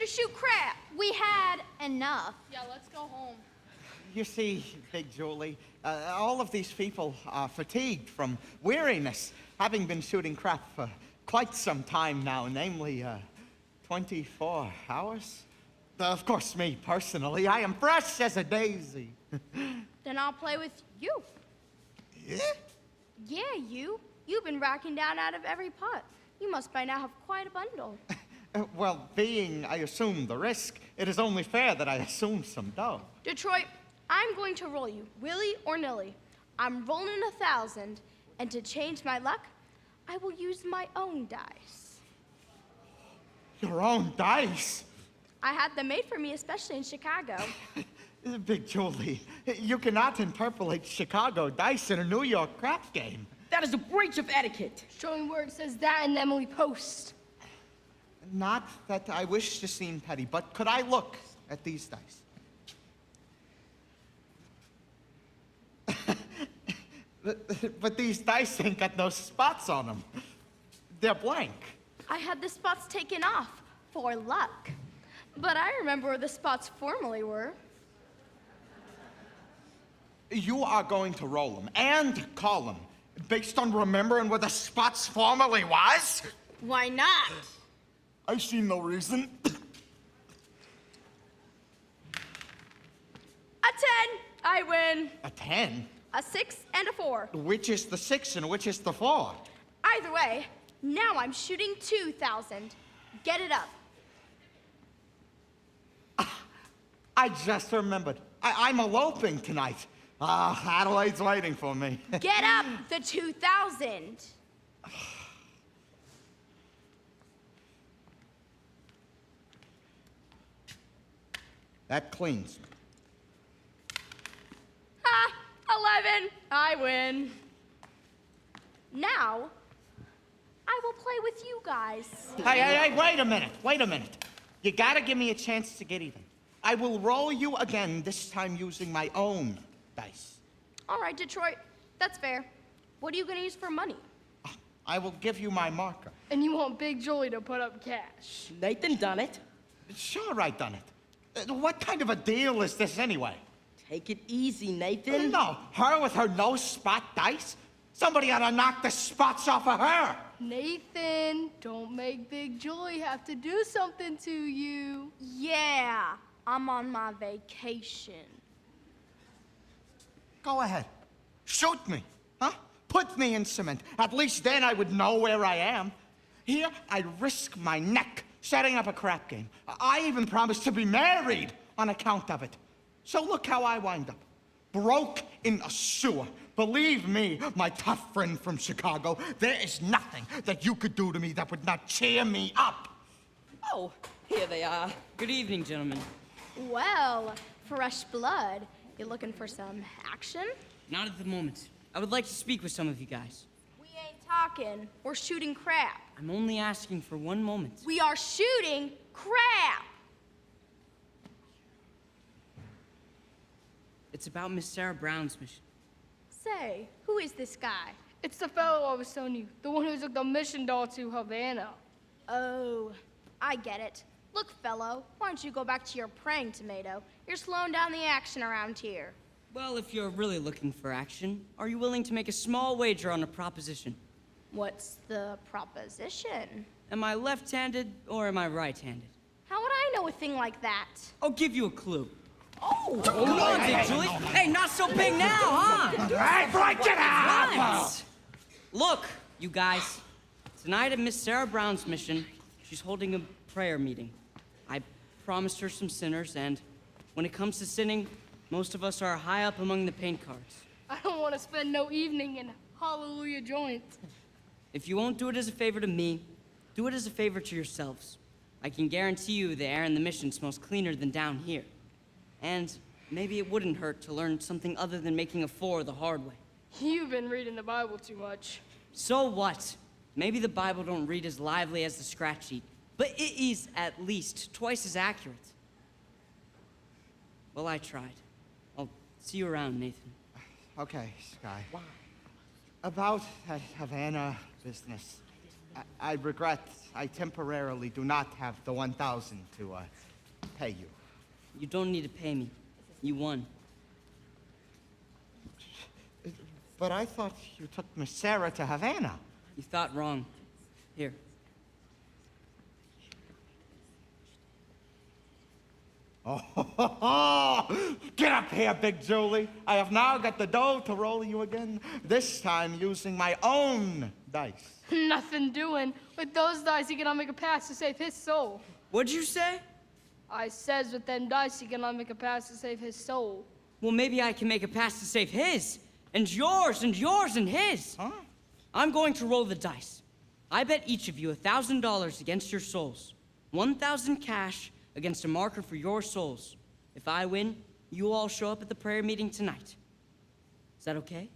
to shoot crap. We had enough. Yeah, let's go home. You see, Big Julie, all of these people are fatigued from weariness, having been shooting crap for quite some time now, namely 24 hours. Of course, me personally, I am fresh as a daisy. Then I'll play with you. Yeah? Yeah, you. You've been racking down out of every pot. You must by now have quite a bundle. Well, being I assume the risk, it is only fair that I assume some dough. Detroit, I'm going to roll you, willy or nilly. I'm rolling 1,000, and to change my luck, I will use my own dice. Your own dice? I had them made for me, especially in Chicago. Big Julie, you cannot interpolate Chicago dice in a New York crap game. That is a breach of etiquette. Show me where it says that in the Emily Post. Not that I wish to seem petty, but could I look at these dice? But these dice ain't got no spots on them. They're blank. I had the spots taken off for luck. But I remember where the spots formerly were. You are going to roll them and call them based on remembering where the spots formerly was? Why not? I see no reason. A 10, I win. A 10? A 6 and a 4. Which is the 6 and which is the 4? Either way, now I'm shooting 2,000. Get it up. I just remembered. I'm eloping tonight. Adelaide's waiting for me. Get up the 2,000. That cleans. Ha! 11. I win. Now, I will play with you guys. Hey, wait a minute. Wait a minute. You gotta give me a chance to get even. I will roll you again, this time using my own dice. All right, Detroit. That's fair. What are you going to use for money? I will give you my marker. And you want Big Julie to put up cash. Nathan done it. Sure, I done it. What kind of a deal is this anyway? Take it easy, Nathan. No, her with her no-spot dice? Somebody ought to knock the spots off of her. Nathan, don't make Big Julie have to do something to you. Yeah, I'm on my vacation. Go ahead. Shoot me, huh? Put me in cement. At least then I would know where I am. Here, I risk my neck setting up a crap game. I even promised to be married on account of it. So look how I wind up. Broke in a sewer. Believe me, my tough friend from Chicago, there is nothing that you could do to me that would not cheer me up. Oh, here they are. Good evening, gentlemen. Well, fresh blood. You looking for some action? Not at the moment. I would like to speak with some of you guys. We ain't talking. We're shooting crap. I'm only asking for one moment. We are shooting crap. It's about Miss Sarah Brown's mission. Say, who is this guy? It's the fellow I was telling you, the one who took the mission doll to Havana. Oh, I get it. Look, fellow, why don't you go back to your praying tomato? You're slowing down the action around here. Well, if you're really looking for action, are you willing to make a small wager on a proposition? What's the proposition? Am I left-handed or am I right-handed? How would I know a thing like that? I'll give you a clue. Oh! Come on, Big Julie. Hey, not so big now, huh? Hey, break it up! Right. Look, you guys. Tonight at Miss Sarah Brown's mission, she's holding a prayer meeting. I promised her some sinners, and when it comes to sinning, most of us are high up among the paint cards. I don't want to spend no evening in Hallelujah joint. If you won't do it as a favor to me, do it as a favor to yourselves. I can guarantee you the air in the mission smells cleaner than down here. And maybe it wouldn't hurt to learn something other than making a 4 the hard way. You've been reading the Bible too much. So what? Maybe the Bible don't read as lively as the scratch sheet, but it is at least twice as accurate. Well, I tried. I'll see you around, Nathan. Okay, Sky. About that Havana business. I regret I temporarily do not have the 1,000 to pay you. You don't need to pay me. You won. But I thought you took Miss Sarah to Havana. You thought wrong. Here. Oh, get up here, Big Julie. I have now got the dough to roll you again, this time using my own dice. Nothing doing. With those dice, he cannot make a pass to save his soul. What'd you say? I says with them dice, he cannot make a pass to save his soul. Well, maybe I can make a pass to save his, and yours, and yours, and his. Huh? I'm going to roll the dice. I bet each of you $1,000 against your souls. 1,000 cash against a marker for your souls. If I win, you all show up at the prayer meeting tonight. Is that okay?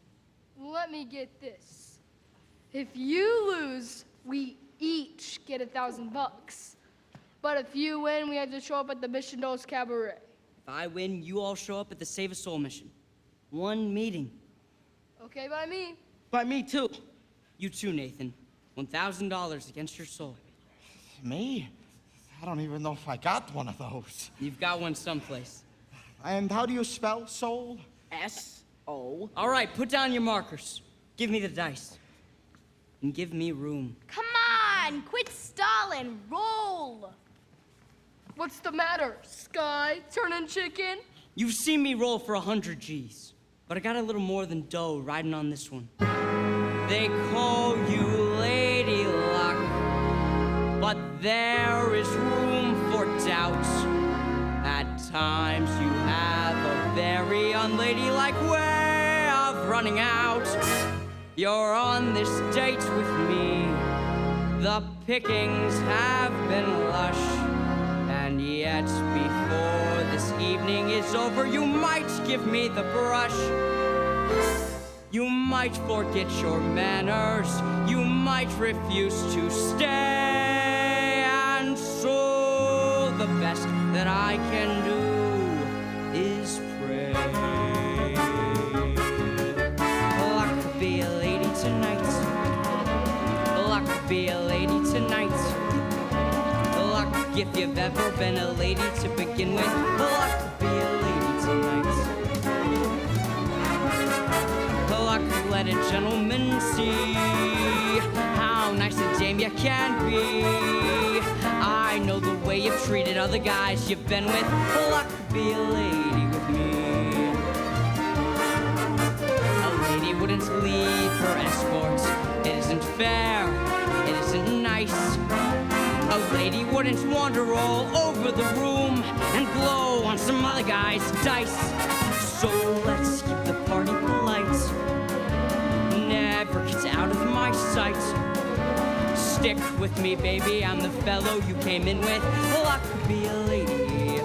Let me get this. If you lose, we each get $1,000. But if you win, we have to show up at the Mission Dos Cabaret. If I win, you all show up at the Save a Soul mission. One meeting. Okay by me. By me, too. You too, Nathan. $1,000 against your soul. Me? I don't even know if I got one of those. You've got one someplace. And how do you spell soul? S-O. All right, put down your markers. Give me the dice. And give me room. Come on, quit stalling. Roll. What's the matter, Sky? Turning chicken? You've seen me roll for 100 G's, but I got a little more than dough riding on this one. They call you Lady Luck, but there is room for doubt. At times you have a very unladylike way of running out. You're on this date with me. The pickings have been lush, and yet before this evening is over, you might give me the brush. You might forget your manners, you might refuse to stay, and so the best that I can do is pray. Luck be a lady tonight. Luck be a lady tonight. Luck if you've ever been a lady to begin with. Luck be a lady tonight. Luck, let a gentleman see how nice a dame you can be. I know the way you've treated other guys you've been with. Luck, be a lady with me. A lady wouldn't leave her escort. It isn't fair, it isn't nice. A lady wouldn't wander all over the room and blow on some other guy's dice. So let's keep the party polite. Never get out of my sight. Stick with me, baby, I'm the fellow you came in with. Luck be a lady.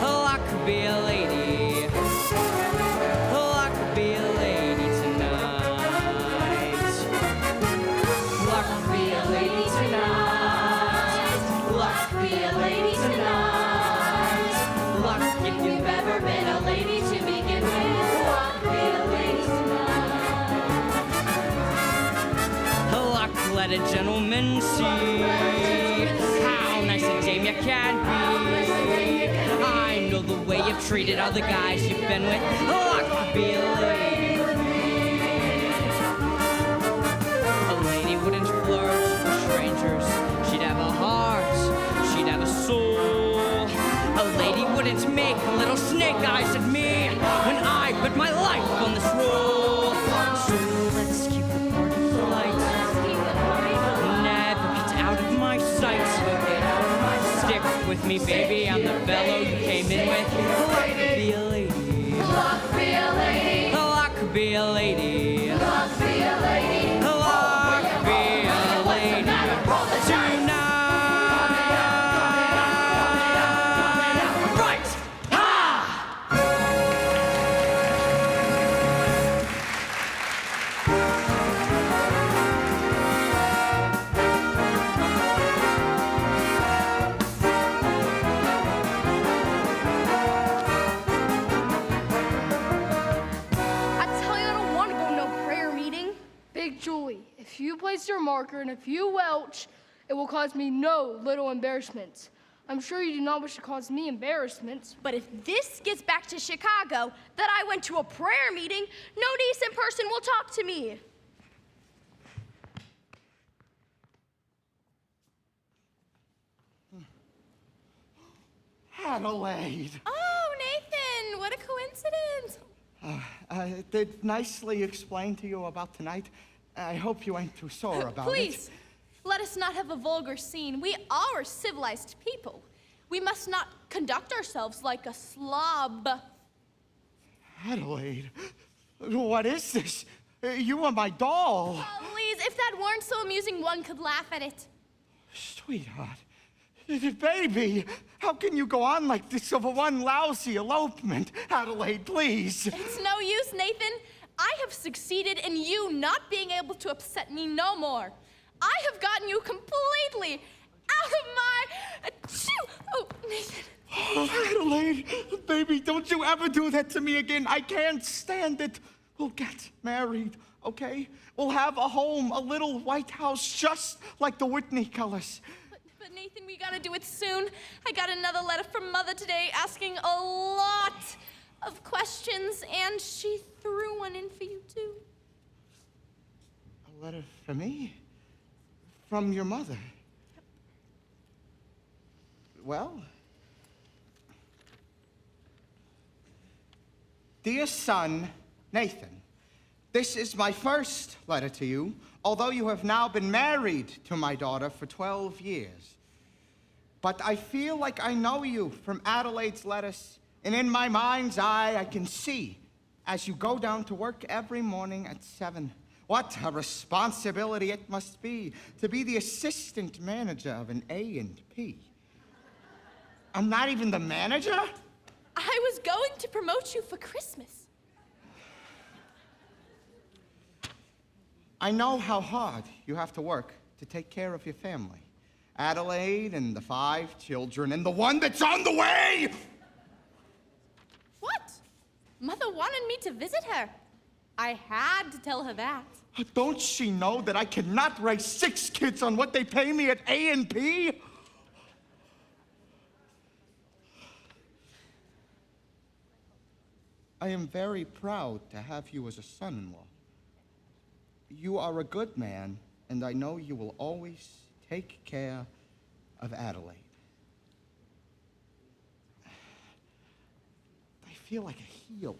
Luck be a lady. Luck be a lady tonight. Luck be a lady tonight. Luck be a lady tonight. Luck if you've ever been a lady to begin with. Luck be a lady tonight. Luck, let a gentleman see how nice a dame you can be. I know the way you've treated other guys you've been with. Luck be a lady with me. A lady wouldn't flirt with strangers. She'd have a heart, she'd have a soul. A lady wouldn't make little snake eyes at me when I put my life on this roll. So let's keep the party polite. Never get out of my sight. Stick with me, baby, I'm the fellow you came in with. Luck be a lady. Luck be a lady. Luck be a lady. Luck be a lady. Luck be a lady. Tonight. Right. Ha! I tell you, I don't want to go if you place your marker and if you welch, it will cause me no little embarrassment. I'm sure you do not wish to cause me embarrassment. But if this gets back to Chicago, that I went to a prayer meeting, no decent person will talk to me. Adelaide. Oh, Nathan, what a coincidence. I did nicely explain to you about tonight. I hope you ain't too sore about Please, let us not have a vulgar scene. We are civilized people. We must not conduct ourselves like a slob. it. Adelaide, what is this? You are my doll. Oh, please, if that weren't so amusing, one could laugh at it. Sweetheart, baby, how can you go on like this over one lousy elopement? Adelaide, please. It's no use, Nathan. I have succeeded in you not being able to upset me no more. I have gotten you completely out of my... Oh, Nathan. Oh, Adelaide, baby, don't you ever do that to me again. I can't stand it. We'll get married, okay? We'll have a home, a little white house, just like the Whitney colors. But Nathan, we gotta do it soon. I got another letter from Mother today asking a lot of questions, and she threw one in for you, too. A letter for me? From your mother? Well... Dear son, Nathan, this is my first letter to you, although you have now been married to my daughter for 12 years. But I feel like I know you from Adelaide's letters, and in my mind's eye, I can see as you go down to work every morning at 7. What a responsibility it must be to be the assistant manager of an A&P. I'm not even the manager? I was going to promote you for Christmas. I know how hard you have to work to take care of your family. Adelaide and the 5 children and the one that's on the way! What? Mother wanted me to visit her. I had to tell her that. Don't she know that I cannot raise 6 kids on what they pay me at A&P? I am very proud to have you as a son-in-law. You are a good man, and I know you will always take care of Adelaide. I feel like a heel.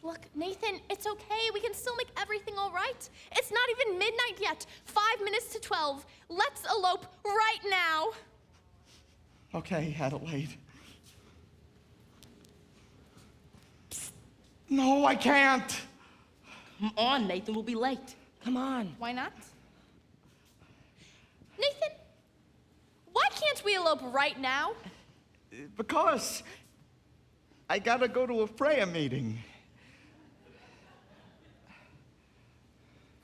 Look, Nathan, it's okay. We can still make everything all right. It's not even midnight yet. 5 minutes to 12. Let's elope right now. Okay, Adelaide. No, I can't. Come on, Nathan, we'll be late. Come on. Why not? Nathan, why can't we elope right now? Because I gotta go to a prayer meeting.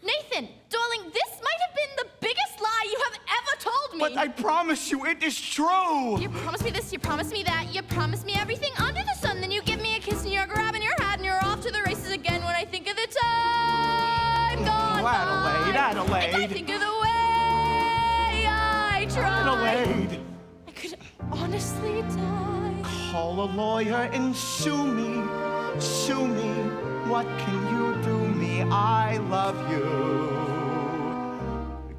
Nathan, darling, this might have been the biggest lie you have ever told me. But I promise you, it is true. You promised me this, you promised me that, you promised me everything under the sun, then you give me a kiss and you're grabbing your hat and you're off to the races again when I think of the time gone by. Adelaide. And I think of the way I tried. Adelaide. I could honestly die. Call a lawyer and sue me. Sue me. What can you do me? I love you.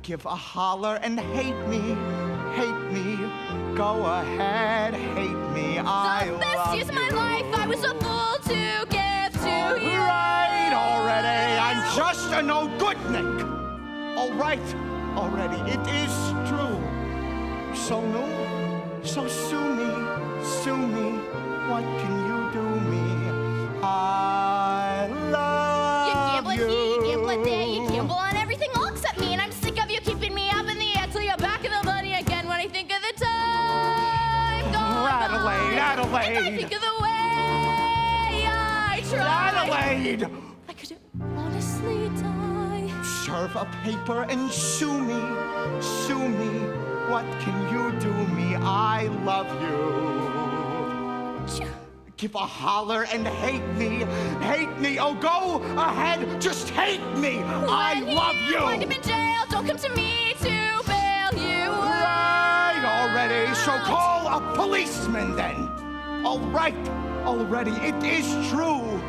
Give a holler and hate me. Hate me. Go ahead, hate me. I love you. The best years of my life I was a fool to give to you. All right, already. I'm just a no good Nick. All right, already. It is true. So no, so sue me, sue me. What can you do me? I love you. You gamble there, you gamble on everything all except me, and I'm sick of you keeping me up in the air till you're back in the money again when I think of the time gone Adelaide, by. Adelaide. And I think of the way I tried. Adelaide. I could honestly die. Serve a paper and sue me, sue me. What can you do me? I love you. Give a holler and hate me. Hate me. Oh, go ahead. Just hate me. I love you. Wind up in jail. Don't come to me to bail you Right out. already. So call a policeman then. All right. Already. It is true.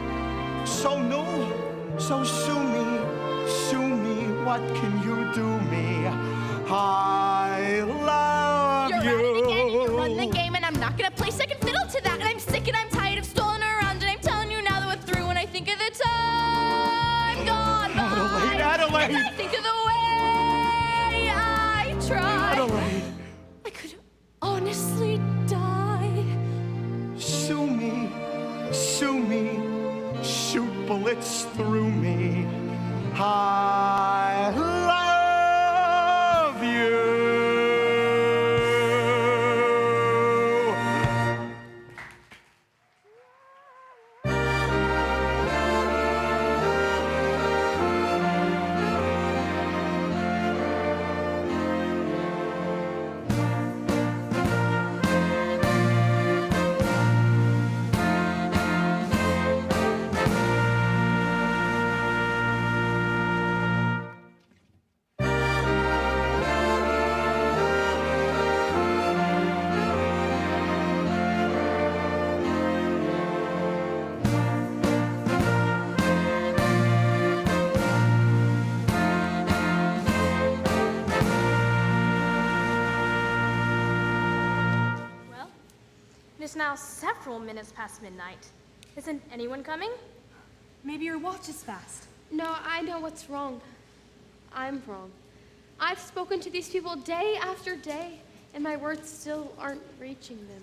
So new. So sue me. Sue me. What can you do me? I love You're you. at it again, and you run the game, and I'm not gonna play second fiddle to that. And I'm sick and I'm tired of stalling around, and I'm telling you now that we're through. When I think of the time gone by, Adelaide. and I think of the way I tried, Adelaide. I could honestly die. Sue me. Sue me. Shoot bullets through me. I love you. Well, it is now several minutes past midnight. Isn't anyone coming? Maybe your watch is fast. No, I know what's wrong. I'm wrong. I've spoken to these people day after day, and my words still aren't reaching them.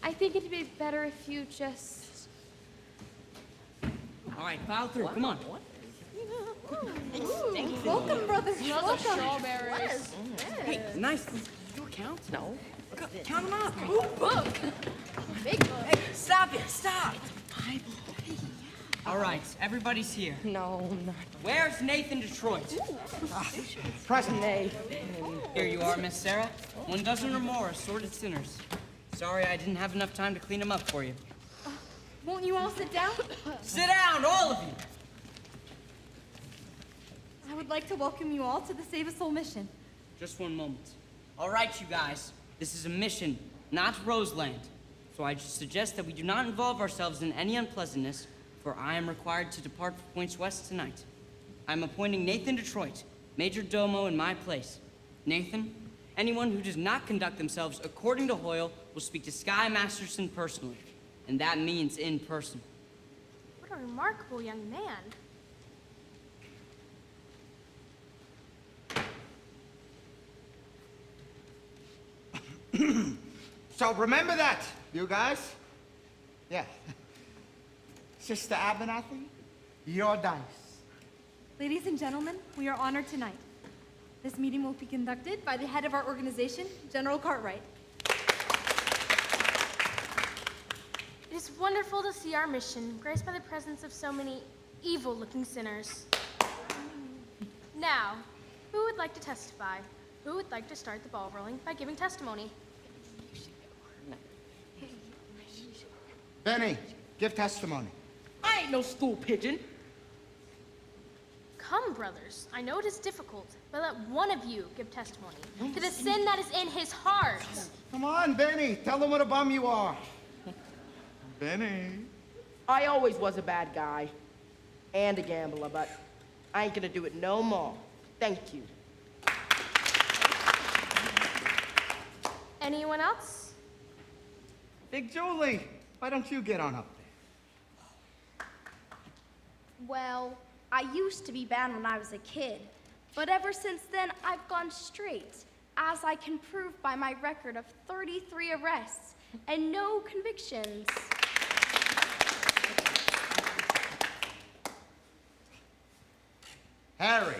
I think it'd be better if you just... All right, file through. Come on. Welcome, brothers. Smells of strawberries. Hey, nice. Your counts? No. Count them up. Book. Big book. Hey, stop it. Stop. All right, everybody's here. No, not. Where's Nathan Detroit? Present. Here you are, Miss Sarah. 1 dozen or more assorted sinners. Sorry I didn't have enough time to clean them up for you. Won't you all sit down? Sit down, all of you. I would like to welcome you all to the Save a Soul mission. Just 1 moment. All right, you guys. This is a mission, not Roseland. So I suggest that we do not involve ourselves in any unpleasantness, for I am required to depart for Points West tonight. I'm appointing Nathan Detroit, Major Domo, in my place. Nathan, anyone who does not conduct themselves according to Hoyle will speak to Sky Masterson personally. And that means in person. What a remarkable young man. So remember that, you guys. Yeah. Sister Abernathy, your dice. Ladies and gentlemen, we are honored tonight. This meeting will be conducted by the head of our organization, General Cartwright. It is wonderful to see our mission graced by the presence of so many evil-looking sinners. Now, who would like to testify? Who would like to start the ball rolling by giving testimony? Benny, give testimony. I ain't no stool pigeon. Come, brothers. I know it is difficult, but let one of you give testimony to the sin that is in his heart. Come on, Benny. Tell them what a bum you are. Benny. I always was a bad guy and a gambler, but I ain't gonna do it no more. Thank you. Anyone else? Big Julie, why don't you get on up there? Well, I used to be bad when I was a kid, but ever since then, I've gone straight, as I can prove by my record of 33 arrests and no convictions. Harry.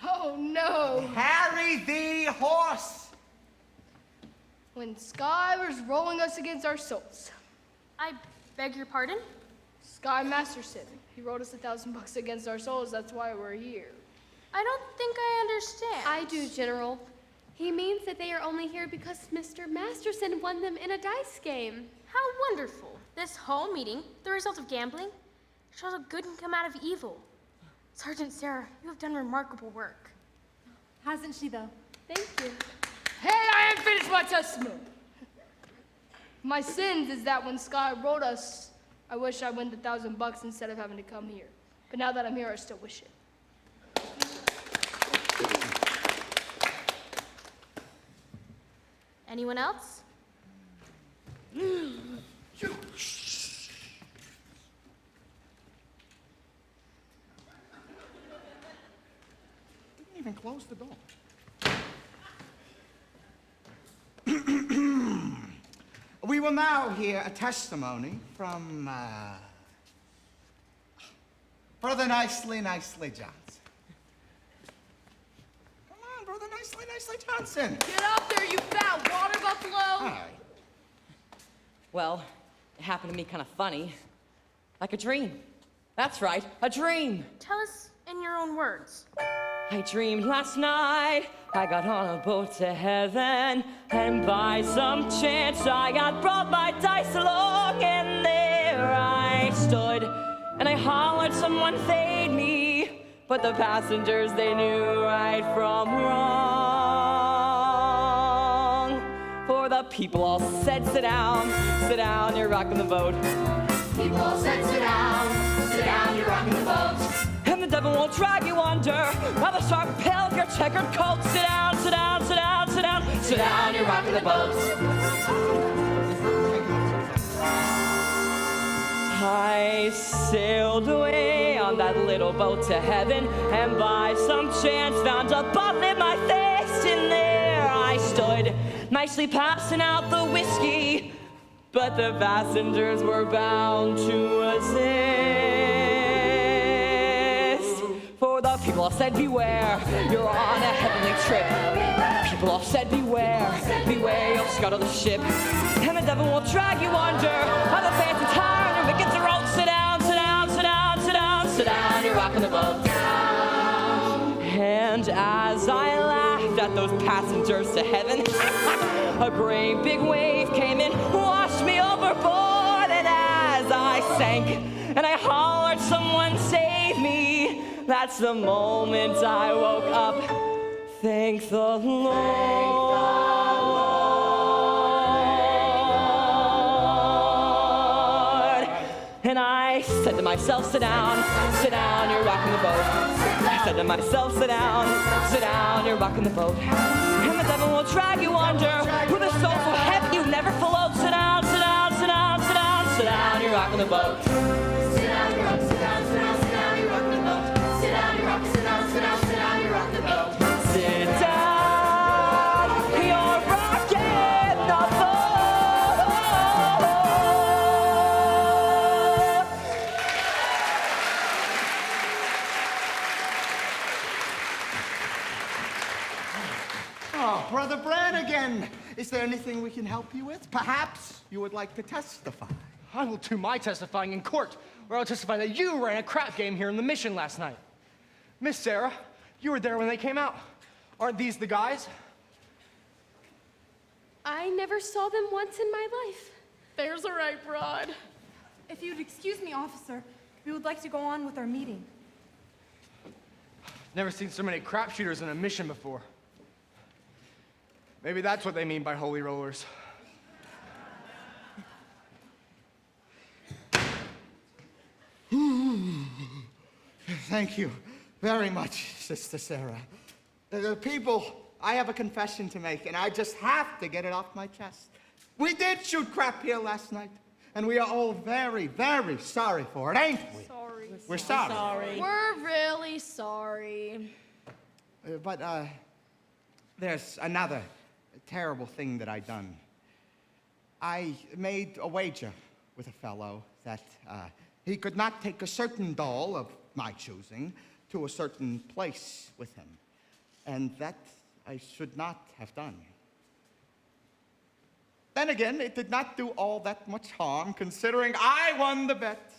Oh, no. Harry the horse. When Sky was rolling us against our souls. I beg your pardon? Sky Masterson. He wrote us $1,000 against our souls. That's why we're here. I don't think I understand. I do, General. He means that they are only here because Mr. Masterson won them in a dice game. How wonderful. This whole meeting, the result of gambling, shows how good can come out of evil. Sergeant Sarah, you have done remarkable work. Hasn't she, though? Thank you. Hey, I ain't finished my testimony. My sins is that when Sky wrote us, I wish I won the $1,000 instead of having to come here. But now that I'm here, I still wish it. Anyone else? Didn't even close the door. We will now hear a testimony from Brother Nicely Johnson. Come on, Brother Nicely Johnson. Get up there, you fat water buffalo! Hi. Well, it happened to me kind of funny. Like a dream. That's right, a dream. Tell us in your own words. I dreamed last night I got on a boat to heaven, and by some chance I got brought my dice along, and there I stood, and I hollered someone fade me, but the passengers, they knew right from wrong. For the people all said, sit down, you're rocking the boat. People all said, sit down, you're rocking the boat. And the devil won't drag you under by the sharp pale of your checkered coat. Sit down, you're rocking the boat. I sailed away on that little boat to heaven, and by some chance found a bottle in my face, and there I stood, nicely passing out the whiskey, but the passengers were bound to assist. For the people all said, beware, you're on a heavenly trip. People all said, beware, you'll scuttle the ship. And the devil will drag you under on the fancy tire and your wicked throat. Sit down, you're rocking the boat. And as I laughed at those passengers to heaven, a great big wave came and washed me overboard. And as I sank and I hollered, someone save me, that's the moment I woke up. Thank the Lord. And I said to myself, sit down, you're rocking the boat. I said to myself, sit down, you're rocking the boat. And the devil will drag you under with a soul so heavy you never float. Sit down, you're rocking the boat. Sit down, you're rocking the boat. Sit down, you're rocking the boat. Sit down, you're rocking the boat. Sit down, you're rocking the boat. Oh, Brother Brannigan, is there anything we can help you with? Perhaps you would like to testify. I will do my testifying in court, where I'll testify that you ran a crap game here in the mission last night. Miss Sarah, you were there when they came out. Aren't these the guys? I never saw them once in my life. There's a right broad. If you'd excuse me, officer, we would like to go on with our meeting. Never seen so many crapshooters in a mission before. Maybe that's what they mean by holy rollers. Thank you very much, Sister Sarah. The people, I have a confession to make, and I just have to get it off my chest. We did shoot crap here last night, and we are all very, very sorry for it, ain't we? Sorry. We're sorry. We're really sorry. But there's another terrible thing that I done. I made a wager with a fellow that he could not take a certain doll of my choosing to a certain place with him. And that I should not have done. Then again, it did not do all that much harm, considering I won the bet.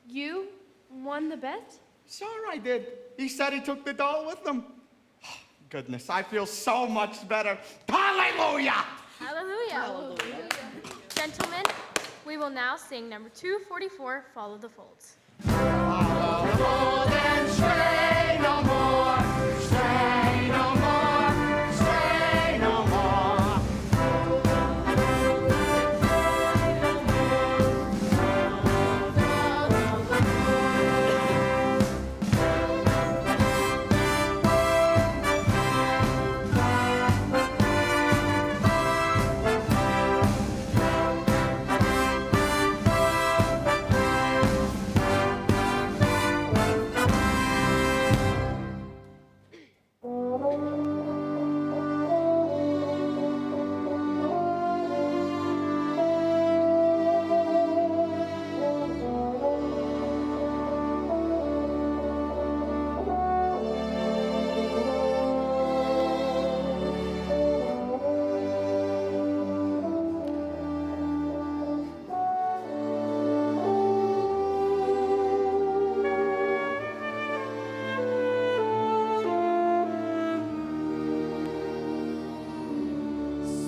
You won the bet? Sure I did. He said he took the doll with him. Goodness, I feel so much better. Hallelujah! Hallelujah. Gentlemen, We will now sing number 244, Follow the Folds. Follow the fold and stray no more, stray no more, stray no more.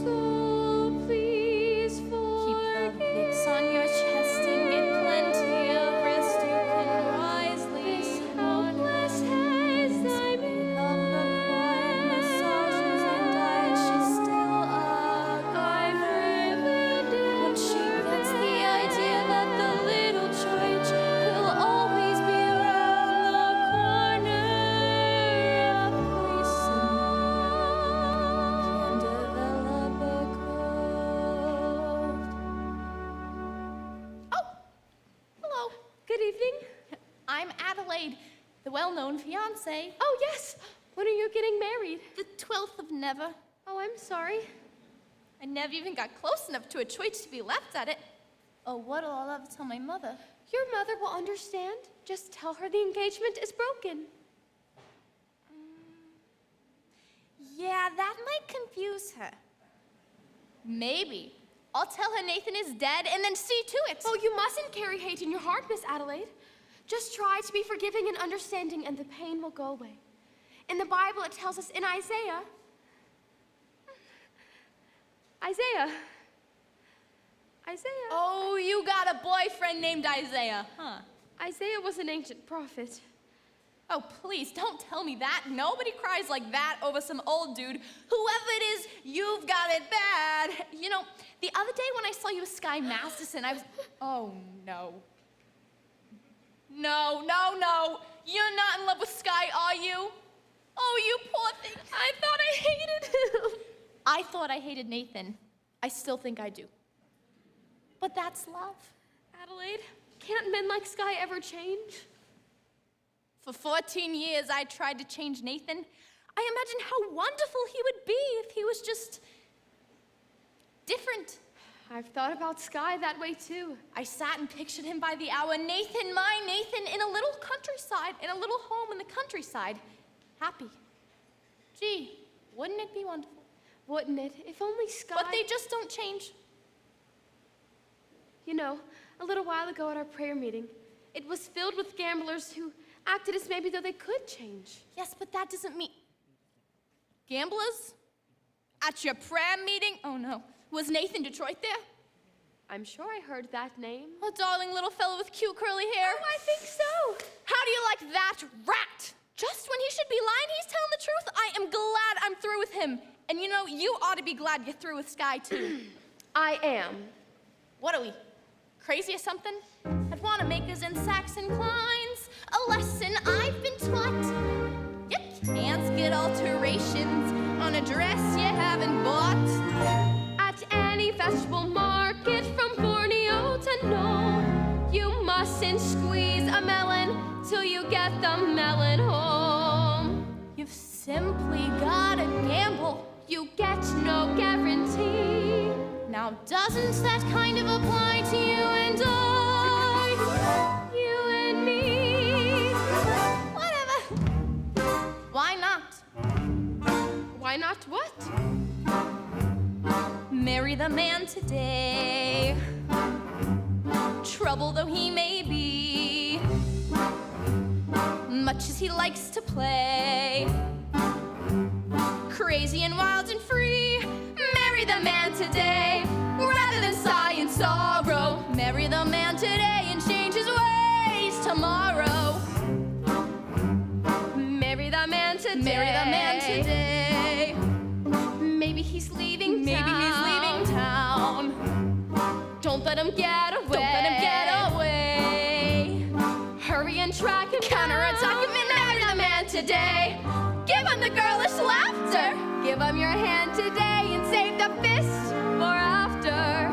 So please Keep the Vicks on your chest and get plenty of rest. You can wisely helpless haze I of the quiet massages and diet. She's still I've driven when she gets the idea that the little George will always be around the corner of Grayson can develop a cold. Oh, hello. Good evening. I'm Adelaide, the well-known fiance. Oh, yes. When are you getting married? The 12th of never. Oh, I'm sorry. I never even got close enough to a choice to be left at it. Oh, what'll I ever tell my mother? Your mother will understand. Just tell her the engagement is broken. Yeah, that might confuse her. Maybe. I'll tell her Nathan is dead and then see to it. Oh, you mustn't carry hate in your heart, Miss Adelaide. Just try to be forgiving and understanding, and the pain will go away. In the Bible, it tells us in Isaiah. Oh, you got a boyfriend named Isaiah, huh? Isaiah was an ancient prophet. Oh, please, don't tell me that. Nobody cries like that over some old dude. Whoever it is, you've got it bad. You know, the other day when I saw you with Sky Masterson, I was... Oh, no. No. You're not in love with Sky, are you? Oh, you poor thing. I thought I hated him. I thought I hated Nathan. I still think I do. But that's love. Adelaide, can't men like Sky ever change? For 14 years, I tried to change Nathan. I imagine how wonderful he would be if he was just different. I've thought about Sky that way too. I sat and pictured him by the hour, Nathan, my Nathan, in a little countryside, in a little home in the countryside, happy. Gee, wouldn't it be wonderful? Wouldn't it? If only Sky... But they just don't change. You know, a little while ago at our prayer meeting, it was filled with gamblers who acted as maybe though they could change. Yes, but that doesn't mean... Gamblers? At your prayer meeting? Oh, no. Was Nathan Detroit there? I'm sure I heard that name. A darling little fellow with cute curly hair. Oh, I think so. How do you like that rat? Just when he should be lying, he's telling the truth. I am glad I'm through with him. And you know, you ought to be glad you're through with Sky, too. I am. What are we, crazy or something? I'd want to make us in Saxon Kleins a lesson I've been taught. You can't get alterations on a dress you haven't bought. At any vegetable market from Borneo to Nome, you mustn't squeeze a melon till you get the melon home. You've simply gotta gamble. You get no guarantee. Now doesn't that kind of apply to you and I? You and me. Whatever. Why not? Why not what? Marry the man today, trouble though he may be, much as he likes to play, crazy and wild and free. Marry the man today, rather than sigh in sorrow. Marry the man today and change his ways tomorrow. Marry the man today. Marry the man today. Maybe he's leaving Maybe town. he's leaving town. Don't let him get away. Don't let him get away. Hurry and track him Counterattack him and marry the man today. Give him the girlish laughter. Give him your hand today and save the fist for after.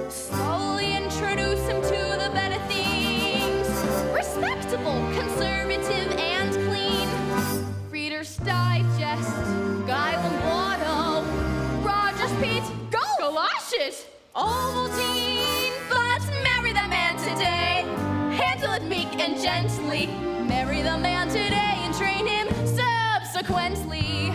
Slowly introduce him to the better things. Respectable, conservative, and clean. Reader's Digest, Guy Lombardo, Rogers Pete, Galoshes, Ovaltine. But marry the man today. Handle it meek and gently. Marry the man today and train him subsequently.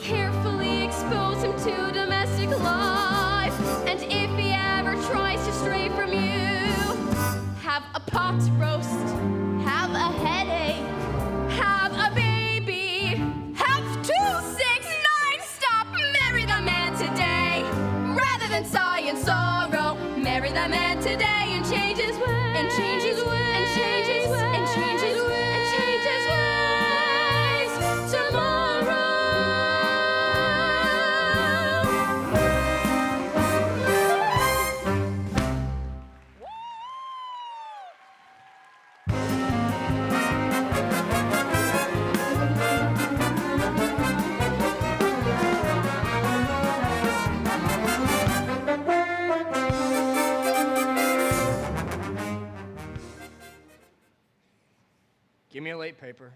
carefully expose him to domestic life. And if he ever tries to stray from you, have a pot roast, Have a headache. have a baby, Have 2, 6, 9. Stop. Marry the man today. Rather than sigh in sorrow. Marry the man today and change his ways. And change his ways. And change his ways. And change his ways. And change his ways tomorrow. Give me a late paper.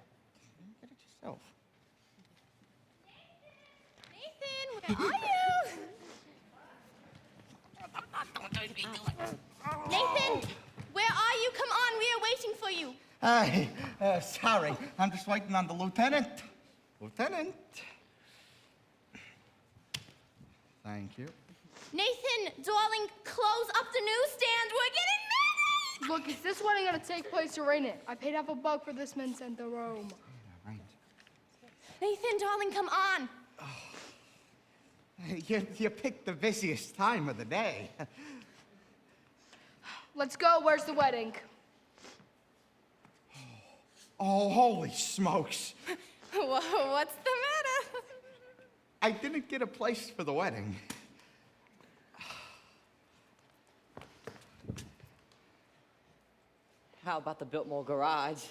Get it yourself. Nathan, where are you? Nathan, where are you? Come on, we are waiting for you. Hey, sorry. I'm just waiting on the lieutenant. Lieutenant. Thank you. Nathan, darling, close up the newsstand. We're getting married. Look, is this wedding gonna take place or ain't it? I paid $50 for this man sent to Rome. Right. Nathan, darling, come on. You picked the busiest time of the day. Let's go. Where's the wedding? Oh, holy smokes. What's the matter? I didn't get a place for the wedding. How about the Biltmore Garage?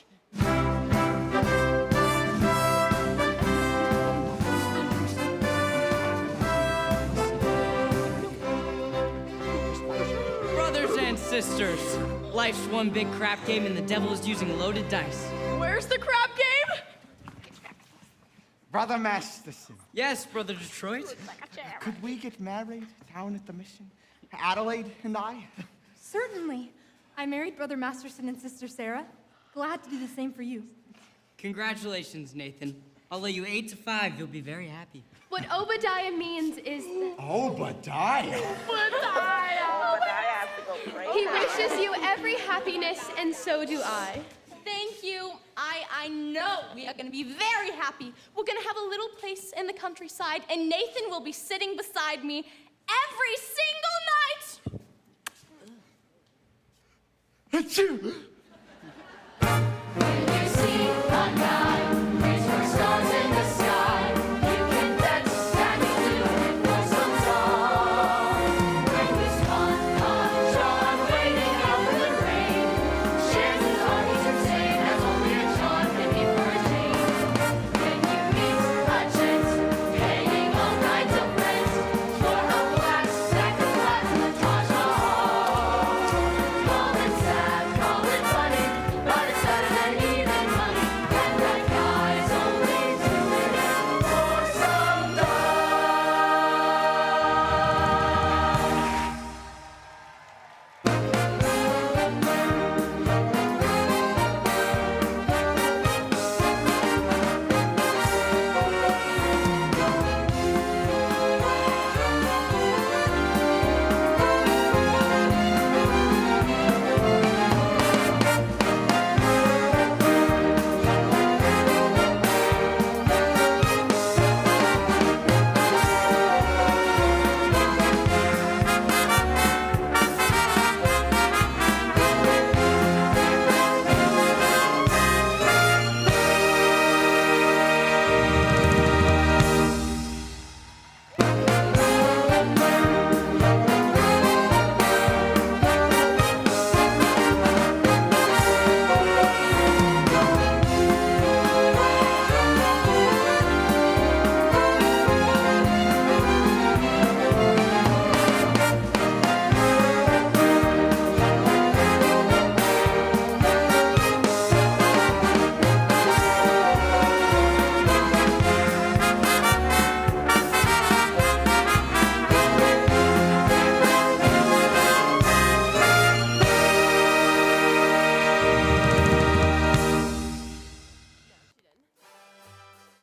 Brothers and sisters, life's one big crap game and the devil is using loaded dice. Where's the crap game? Brother Masterson, Yes, Brother Detroit? could we get married down at the mission? Adelaide and I? Certainly. I married Brother Masterson and Sister Sarah. Glad to do the same for you. Congratulations, Nathan. I'll lay you 8 to 5. You'll be very happy. What Obadiah means is Obadiah. he wishes you every happiness, and so do I. Thank you. I know we are going to be very happy. We're going to have a little place in the countryside, and Nathan will be sitting beside me every single night. Achoo!